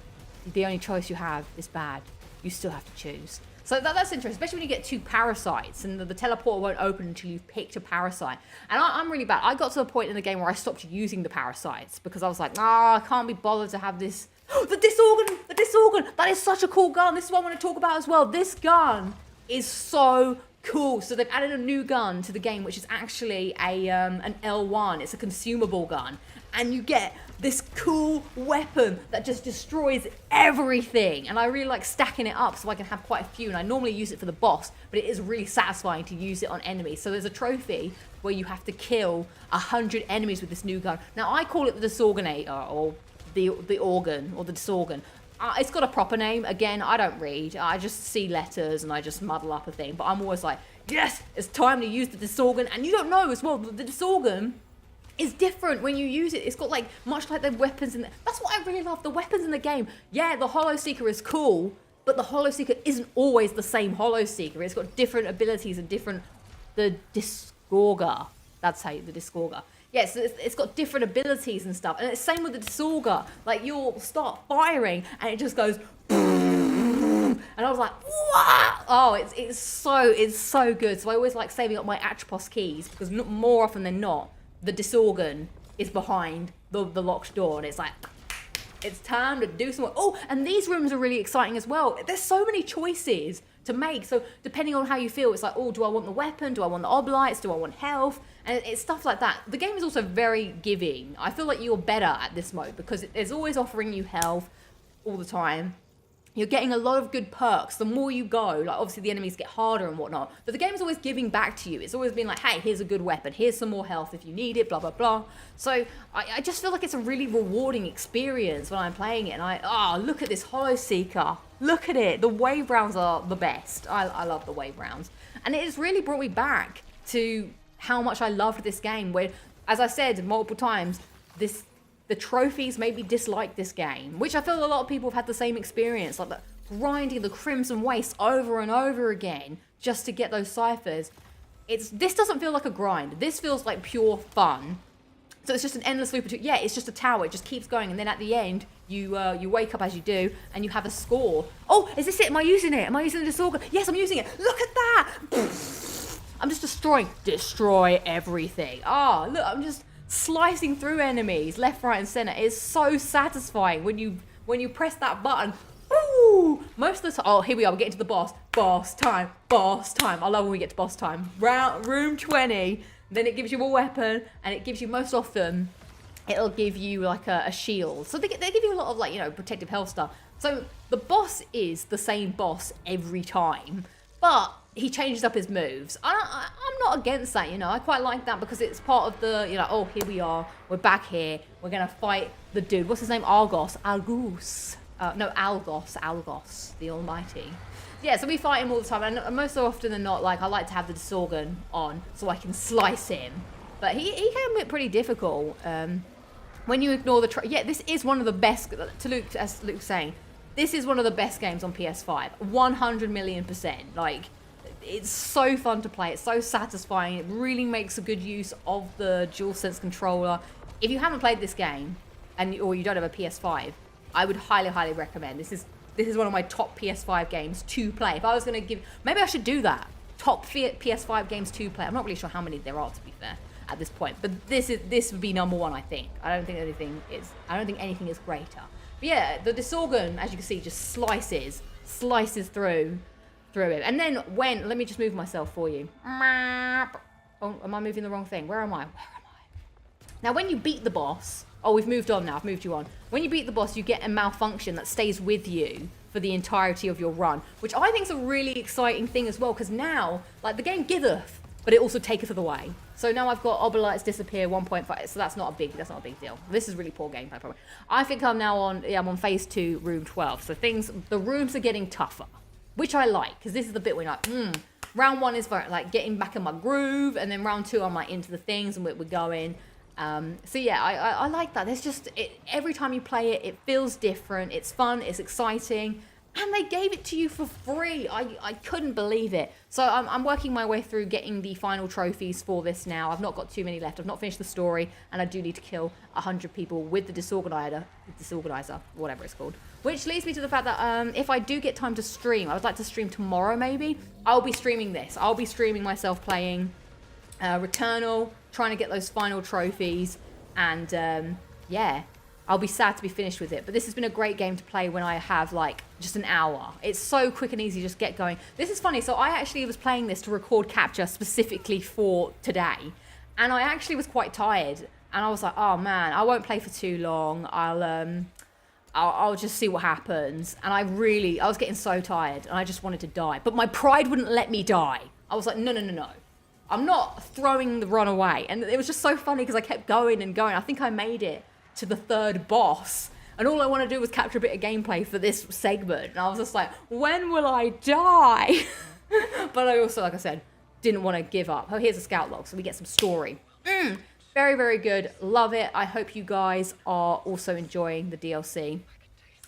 the only choice you have is bad. You still have to choose. So that's interesting, especially when you get two parasites and the teleporter won't open until you've picked a parasite. And I'm really bad. I got to a point in the game where I stopped using the parasites because I was like, I can't be bothered to have this. The disorgan. That is such a cool gun. This is what I want to talk about as well. This gun is so cool. So they've added a new gun to the game, which is actually an L1. It's a consumable gun. And you get this cool weapon that just destroys everything. And I really like stacking it up so I can have quite a few. And I normally use it for the boss, but it is really satisfying to use it on enemies. So there's a trophy where you have to kill 100 enemies with this new gun. Now I call it the Disorganator, or the organ, or the Disorgan. It's got a proper name. Again, I don't read. I just see letters and I just muddle up a thing. But I'm always like, yes, it's time to use the Disorgan. And you don't know as well, the Disorgan is different when you use it. It's got like, much like the weapons in the... That's what I really love, the weapons in the game. Yeah, the Hollow Seeker is cool, but the Hollow Seeker isn't always the same Hollow Seeker. It's got different abilities and different... The Disgorger. That's how you... The Disgorger. Yes, it's got different abilities and stuff. And it's the same with the Disorger. Like, you'll start firing and it just goes... And I was like, what? Oh, it's so good. So I always like saving up my Atropos keys because more often than not, the Disorgan is behind the locked door, and it's like, it's time to do some work. Oh, and these rooms are really exciting as well. There's so many choices to make. So depending on how you feel, it's like, oh, do I want the weapon? Do I want the oblights? Do I want health? And it's stuff like that. The game is also very giving. I feel like you're better at this mode because it's always offering you health all the time. You're getting a lot of good perks. The more you go, like obviously the enemies get harder and whatnot, but the game is always giving back to you. It's always been like, hey, here's a good weapon. Here's some more health if you need it, blah, blah, blah. So I just feel like it's a really rewarding experience when I'm playing it. And look at this Hollow Seeker. Look at it. The wave rounds are the best. I love the wave rounds. And it has really brought me back to how much I loved this game where, as I said multiple times, the trophies made me dislike this game, which I feel a lot of people have had the same experience, like grinding the Crimson Waste over and over again just to get those ciphers. This doesn't feel like a grind. This feels like pure fun. So it's just an endless loop. Yeah, it's just a tower. It just keeps going, and then at the end, you wake up as you do, and you have a score. Oh, is this it? Am I using it? Am I using the Disorgan? Yes, I'm using it. Look at that! I'm just destroy everything. Oh, look, I'm just slicing through enemies left, right, and center. It's so satisfying when you press that button. Ooh, most of the time. Oh, here we are. We're getting to the boss. Boss time. I love when we get to boss time. Room 20. Then it gives you a weapon, and it gives you, most often, it'll give you like a shield. So they give you a lot of, like, you know, protective health stuff. So the boss is the same boss every time, but he changes up his moves. I'm not against that, you know. I quite like that because it's part of the, you know, oh, here we are. We're back here. We're going to fight the dude. What's his name? Algos, the Almighty. Yeah, so we fight him all the time. And most so often than not, like, I like to have the Disorgan on so I can slice him. But he can be pretty difficult when you ignore the... Yeah, this is one of the best, as Luke's saying, This is one of the best games on PS5. 100 million%. Like, it's so fun to play. It's so satisfying. It really makes a good use of the DualSense controller. If you haven't played this game, or you don't have a PS5, I would highly, highly recommend. This is one of my top PS5 games to play. If I was going to give... Maybe I should do that. Top PS5 games to play. I'm not really sure how many there are, to be fair, at this point. But this would be number one, I think. I don't think anything is greater. But yeah, the Disorgan, as you can see, just slices through it. And then let me just move myself for you. Oh, am I moving the wrong thing? Where am I? Now, when you beat the boss... Oh, we've moved on now. I've moved you on. When you beat the boss, you get a malfunction that stays with you for the entirety of your run, which I think is a really exciting thing as well, because now, like, the game giveth, but it also taketh away. So now I've got Lowlights disappear 1.5, so that's not a big deal. This is really poor gameplay, probably. I think I'm now I'm on phase 2, room 12. So the rooms are getting tougher, which I like, because this is the bit where you're like, round 1 is for, like, getting back in my groove, and then round 2 I'm like into the things, and we're going. So yeah, I like that. There's just, every time you play it, it feels different. It's fun, it's exciting, and they gave it to you for free. I couldn't believe it. So I'm working my way through getting the final trophies for this now. I've not got too many left. I've not finished the story, and I do need to kill 100 people with the disorganizer, whatever it's called. Which leads me to the fact that if I do get time to stream, I would like to stream tomorrow maybe. I'll be streaming this. I'll be streaming myself playing Returnal, trying to get those final trophies, and yeah, I'll be sad to be finished with it. But this has been a great game to play when I have like just an hour. It's so quick and easy, just get going. This is funny, so I actually was playing this to record capture specifically for today, and I actually was quite tired, and I was like, oh man, I won't play for too long. I'll just see what happens. And I was getting so tired, and I just wanted to die, but my pride wouldn't let me die. I was like, no. I'm not throwing the run away. And it was just so funny because I kept going and going. I think I made it to the 3rd boss. And all I want to do was capture a bit of gameplay for this segment. And I was just like, when will I die? But I also, like I said, didn't want to give up. Oh, here's a scout log, so we get some story. Very, very good. Love it. I hope you guys are also enjoying the DLC.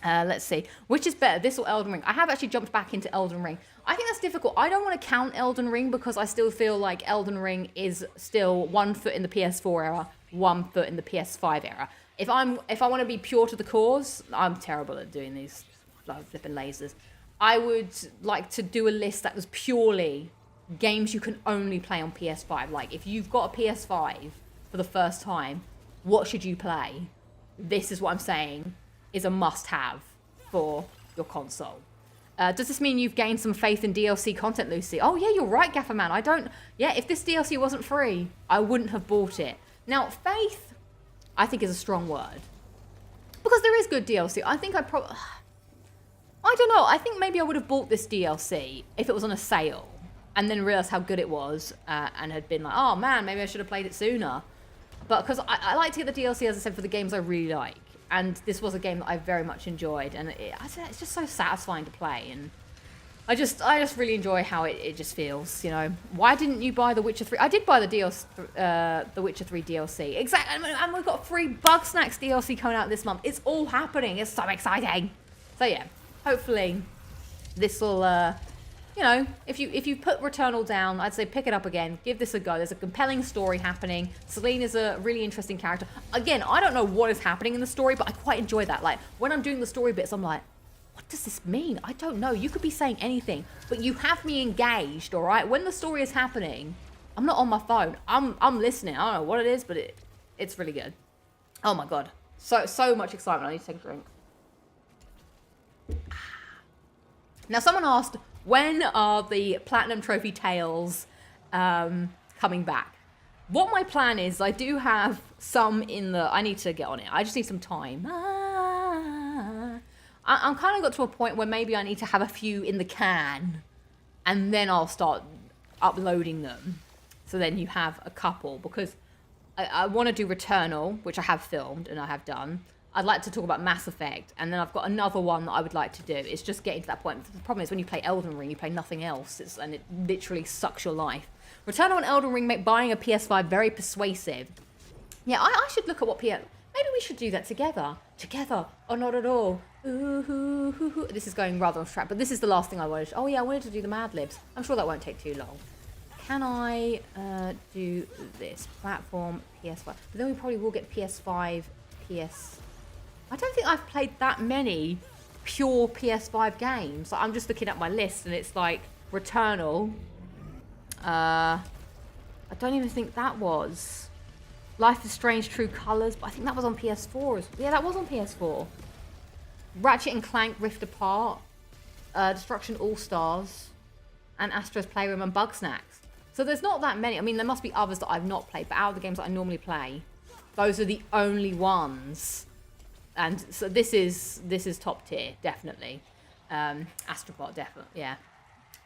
Let's see. Which is better, this or Elden Ring? I have actually jumped back into Elden Ring. I think that's difficult. I don't want to count Elden Ring because I still feel like Elden Ring is still 1 foot in the PS4 era, 1 foot in the PS5 era. If I want to be pure to the cause, I'm terrible at doing these flipping lasers. I would like to do a list that was purely games you can only play on PS5. Like, if you've got a PS5 for the first time, what should you play? This is what I'm saying is a must-have for your console. Does this mean you've gained some faith in DLC content, Lucy? Oh, yeah, you're right, Gafferman. Yeah, if this DLC wasn't free, I wouldn't have bought it. Now, faith, I think, is a strong word. Because there is good DLC. I think I don't know. I think maybe I would have bought this DLC if it was on a sale and then realized how good it was and had been like, oh, man, maybe I should have played it sooner. But because I like to get the DLC, as I said, for the games I really like. And this was a game that I very much enjoyed, and it's just so satisfying to play, and I just really enjoy how it just feels, you know. Why didn't you buy The Witcher 3? I did buy the Witcher 3 DLC. Exactly, and we've got free Bugsnax DLC coming out this month. It's all happening. It's so exciting. So yeah, hopefully this will, you know, if you put Returnal down, I'd say pick it up again. Give this a go. There's a compelling story happening. Selene is a really interesting character. Again, I don't know what is happening in the story, but I quite enjoy that. Like, when I'm doing the story bits, I'm like, what does this mean? I don't know. You could be saying anything, but you have me engaged, all right? When the story is happening, I'm not on my phone. I'm listening. I don't know what it is, but it's really good. Oh my God. So much excitement. I need to take a drink. Now, someone asked, when are the Platinum Trophy Tales coming back? What my plan is, I do have some in the... I need to get on it. I just need some time. I'm kind of got to a point where maybe I need to have a few in the can, and then I'll start uploading them. So then you have a couple, because I want to do Returnal, which I have filmed and I have done. I'd like to talk about Mass Effect, and then I've got another one that I would like to do. It's just getting to that point. The problem is when you play Elden Ring, you play nothing else, and it literally sucks your life. Returnal and Elden Ring make buying a PS5 very persuasive. Yeah, I should look at what maybe we should do that together. Together, or not at all. This is going rather off track, but this is the last thing I wanted. Oh yeah, I wanted to do the Madlibs. I'm sure that won't take too long. Can I do this? Platform, PS5. But then we probably will get PS5, PS... I don't think I've played that many pure PS5 games. Like, I'm just looking at my list and it's like Returnal. I don't even think that was. Life is Strange True Colors, but I think that was on PS4. Yeah, that was on PS4. Ratchet and Clank Rift Apart, Destruction All Stars, and Astro's Playroom and Bugsnax. So there's not that many. I mean, there must be others that I've not played, but out of the games that I normally play, those are the only ones. And so this is top tier, definitely. Astrobot, definitely, yeah.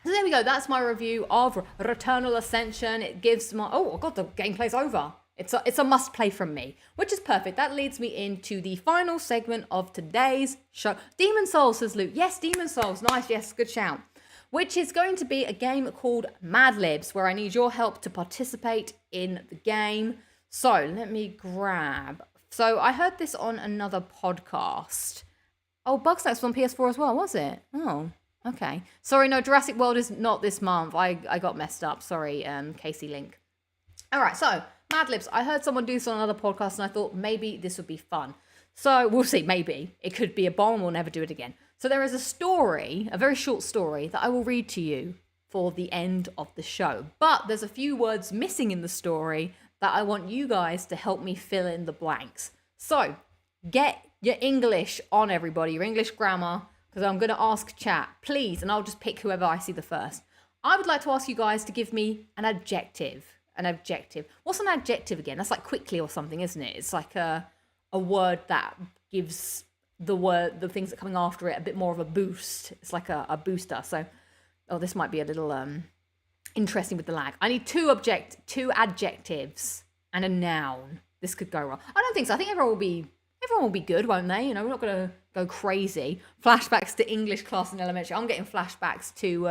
So there we go. That's my review of Returnal Ascension. It gives my... Oh, God, the gameplay's over. It's a must play from me, which is perfect. That leads me into the final segment of today's show. Demon Souls, says Luke. Yes, Demon Souls. Nice. Yes, good shout. Which is going to be a game called Madlibs, where I need your help to participate in the game. So let me grab... So I heard this on another podcast. Oh, Bugsnax was on PS4 as well, was it? Oh, okay. Sorry, no, Jurassic World is not this month. I got messed up. Sorry, Casey Link. All right, so... Madlibs, I heard someone do this on another podcast and I thought maybe this would be fun. So we'll see, maybe. It could be a bomb, we'll never do it again. So there is a story, a very short story, that I will read to you for the end of the show. But there's a few words missing in the story that I want you guys to help me fill in the blanks. So get your English on, everybody, your English grammar, because I'm going to ask chat, please, and I'll just pick whoever I see the first. I would like to ask you guys to give me an adjective. An adjective. What's an adjective again? That's like quickly or something, isn't it? It's like a word that gives the things that are coming after it a bit more of a boost. It's like a booster. So, oh, this might be a little interesting with the lag. I need two adjectives and a noun. This could go wrong. I don't think so. I think everyone will be good, won't they? You know, we're not going to go crazy. Flashbacks to English class in elementary. I'm getting flashbacks to,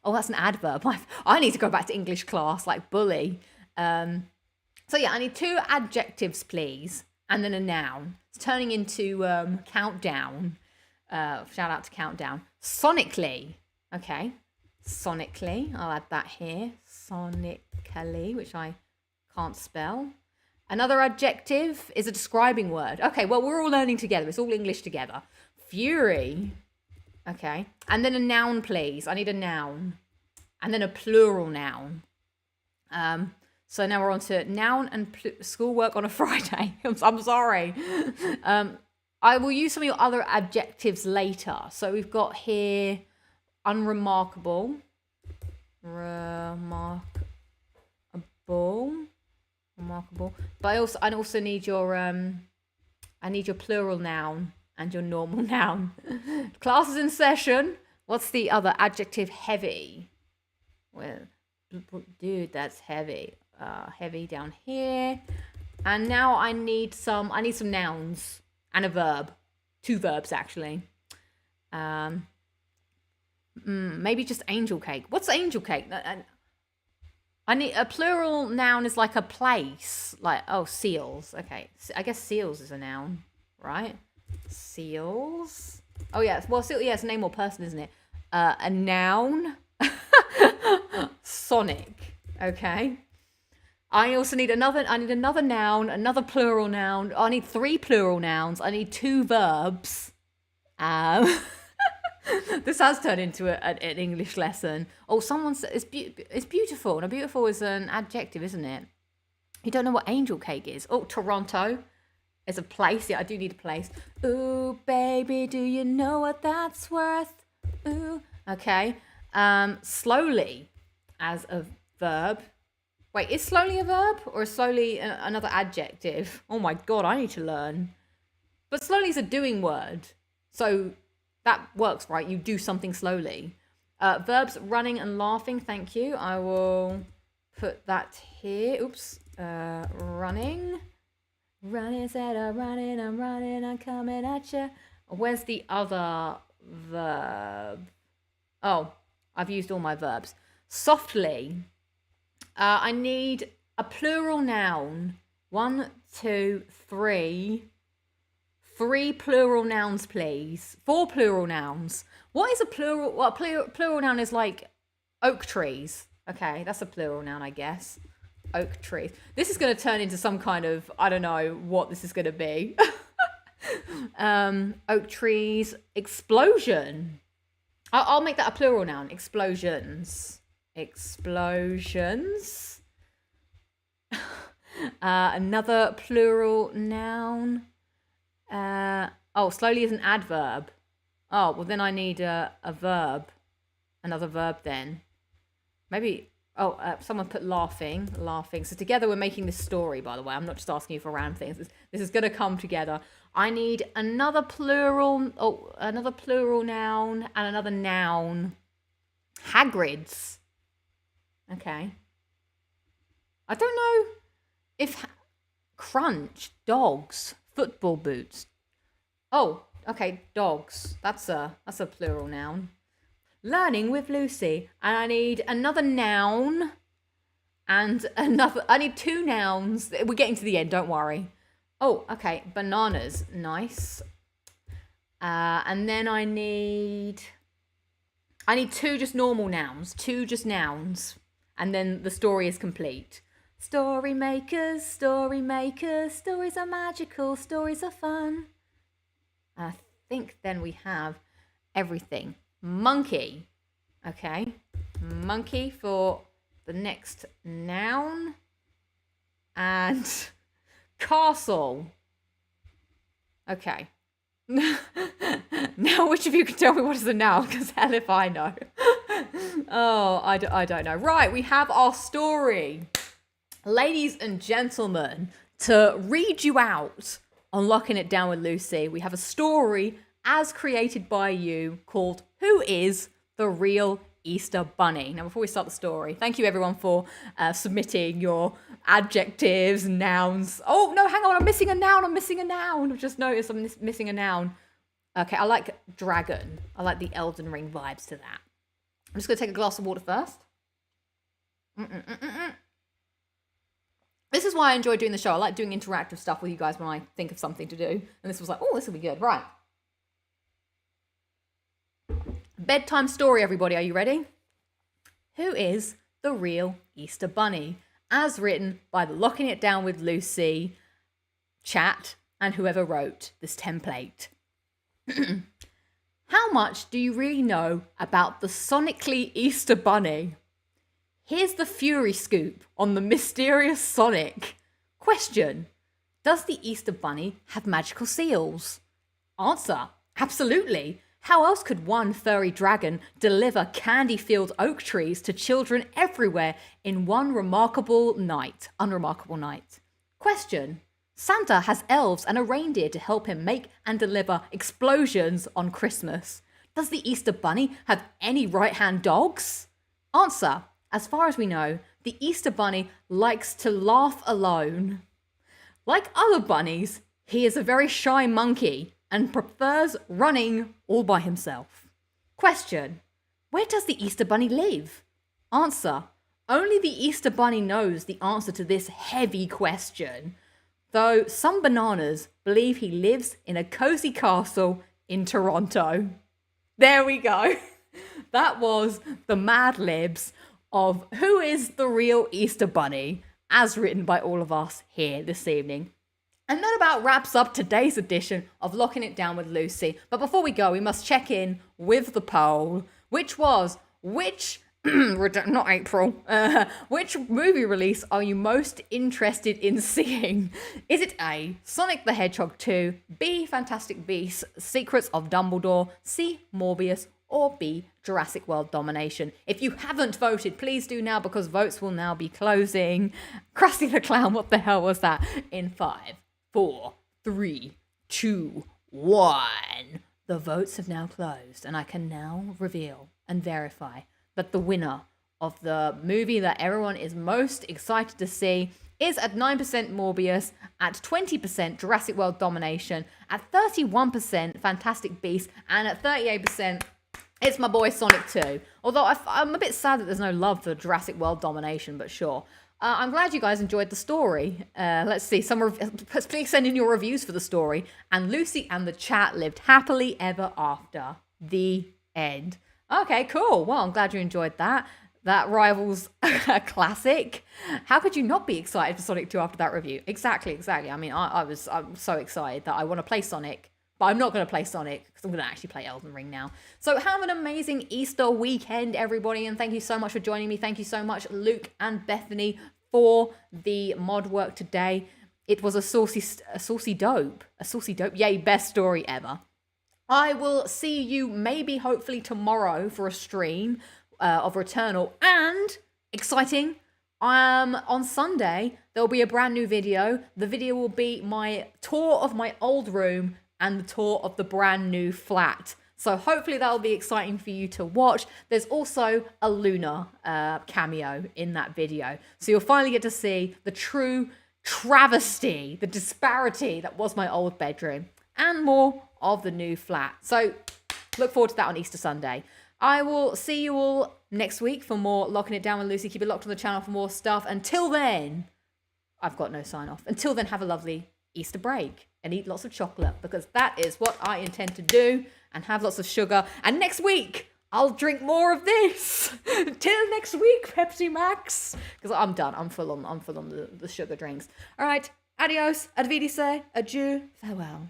oh, that's an adverb. I need to go back to English class, like bully. So yeah, I need two adjectives, please. And then a noun. It's turning into countdown. Shout out to countdown. Sonically. Okay. Sonically. I'll add that here. Sonically, which I can't spell. Another adjective is a describing word. Okay, well, we're all learning together. It's all English together. Fury. Okay. And then a noun, please. I need a noun. And then a plural noun. So now we're on to noun and schoolwork on a Friday. I'm sorry. I will use some of your other adjectives later. So we've got here unremarkable. Remarkable. But I also need your plural noun and your normal noun. Class is in session. What's the other adjective? Heavy. Well, dude, that's heavy. Heavy down here. And now I need some nouns and a verb. Two verbs actually. Maybe just angel cake. What's angel cake? I need a plural noun is like a place, like, oh, seals. Okay, I guess seals is a noun, right? Seals. Oh yeah, well, seal, yeah, it's a name or person, isn't it? A noun. Sonic. Okay. I also need another noun, another plural noun. I need 3 plural nouns. I need 2 verbs. This has turned into an English lesson. Oh, someone said it's beautiful. Now, beautiful is an adjective, isn't it? You don't know what angel cake is. Oh, Toronto is a place. Yeah, I do need a place. Ooh, baby, do you know what that's worth? Ooh. Okay. Slowly as a verb. Wait, is slowly a verb or is slowly another adjective? Oh my God, I need to learn. But slowly is a doing word. So that works, right? You do something slowly. Verbs, running and laughing. Thank you. I will put that here. Oops. Running. Running, said I'm running, I'm coming at you. Where's the other verb? Oh, I've used all my verbs. Softly. I need a plural noun. 1, 2, 3, 3 plural nouns, please. 4 plural nouns. What is a plural? Well, plural noun is like oak trees. Okay, that's a plural noun, I guess. Oak trees. This is going to turn into some kind of, I don't know what this is going to be. Oak trees. Explosion. I'll make that a plural noun. Explosions. Explosions. Another plural noun. Slowly is an adverb. Oh, well then I need a verb. Another verb then. Maybe, someone put laughing. So together we're making this story, by the way. I'm not just asking you for random things. This is going to come together. I need another plural noun and another noun. Hagrid's. Okay. I don't know if crunch, dogs, football boots. Oh, okay, dogs. That's a plural noun. Learning with Lucy. And I need another noun and I need 2 nouns. We're getting to the end, don't worry. Oh, okay, bananas. Nice. And then I need 2 just normal nouns. 2 just nouns. And then the story is complete. Story makers, stories are magical, stories are fun. I think then we have everything. Monkey. Okay. Monkey for the next noun. And castle. Okay. Now which of you can tell me what is a noun? Because hell if I know. Oh, I don't know. Right, we have our story. Ladies and gentlemen, to read you out on Locking It Down with Lucy, we have a story as created by you called Who is the Real Easter Bunny? Now, before we start the story, thank you everyone for submitting your adjectives, nouns. Oh, no, hang on, I'm missing a noun. I've just noticed I'm missing a noun. Okay, I like dragon. I like the Elden Ring vibes to that. I'm just going to take a glass of water first. This is why I enjoy doing the show. I like doing interactive stuff with you guys when I think of something to do. And this was like, oh, this will be good. Right. Bedtime story, everybody. Are you ready? Who is the real Easter Bunny? As written by the Locking It Down with Lucy chat and whoever wrote this template. How much do you really know about the sonically Easter Bunny? Here's the Fury Scoop on the mysterious Sonic. Question: does the Easter Bunny have magical seals? Answer: absolutely. How else could one furry dragon deliver candy-filled oak trees to children everywhere in one unremarkable night? Question: Santa has elves and a reindeer to help him make and deliver explosions on Christmas. Does the Easter Bunny have any right-hand dogs? Answer: as far as we know, the Easter Bunny likes to laugh alone. Like other bunnies, he is a very shy monkey and prefers running all by himself. Question: where does the Easter Bunny live? Answer: only the Easter Bunny knows the answer to this heavy question, though some bananas believe he lives in a cozy castle in Toronto. There we go. That was the Madlibs of Who is the Real Easter Bunny, as written by all of us here this evening. And that about wraps up today's edition of Locking It Down with Lucy. But before we go, we must check in with the poll, which was, which movie release are you most interested in seeing? Is it A, Sonic the Hedgehog 2, B, Fantastic Beasts, Secrets of Dumbledore, C, Morbius, or B, Jurassic World Domination? If you haven't voted, please do now, because votes will now be closing. Krusty the Clown, what the hell was that? In 5, 4, 3, 2, 1. The votes have now closed, and I can now reveal and verify that the winner of the movie that everyone is most excited to see is at 9% Morbius, at 20% Jurassic World Domination, at 31% Fantastic Beasts, and at 38% it's my boy Sonic 2. Although I'm a bit sad that there's no love for Jurassic World Domination, but sure. I'm glad you guys enjoyed the story. Let's see. Please send in your reviews for the story. And Lucy and the chat lived happily ever after. The end. Okay, cool. Well, I'm glad you enjoyed that. That rivals a classic. How could you not be excited for Sonic 2 after that review? Exactly. I mean, I'm so excited that I want to play Sonic, but I'm not going to play Sonic because I'm going to actually play Elden Ring now. So have an amazing Easter weekend, everybody, and thank you so much for joining me. Thank you so much, Luke and Bethany, for the mod work today. It was a saucy dope. Yay, best story ever. I will see you maybe hopefully tomorrow for a stream of Returnal, and exciting, on Sunday there'll be a brand new video. The video will be my tour of my old room and the tour of the brand new flat, so hopefully that'll be exciting for you to watch. There's also a Luna cameo in that video, so you'll finally get to see the true travesty, the disparity that was my old bedroom, and more of the new flat. So look forward to that on Easter Sunday. I will see you all next week for more Locking It Down with Lucy. Keep it locked on the channel for more stuff. Until then, I've got no sign off. Until then, have a lovely Easter break and eat lots of chocolate, because that is what I intend to do, and have lots of sugar. And next week, I'll drink more of this. Till next week, Pepsi Max. Because I'm done. I'm full on the sugar drinks. All right. Adios. Advidise. Adieu. Farewell.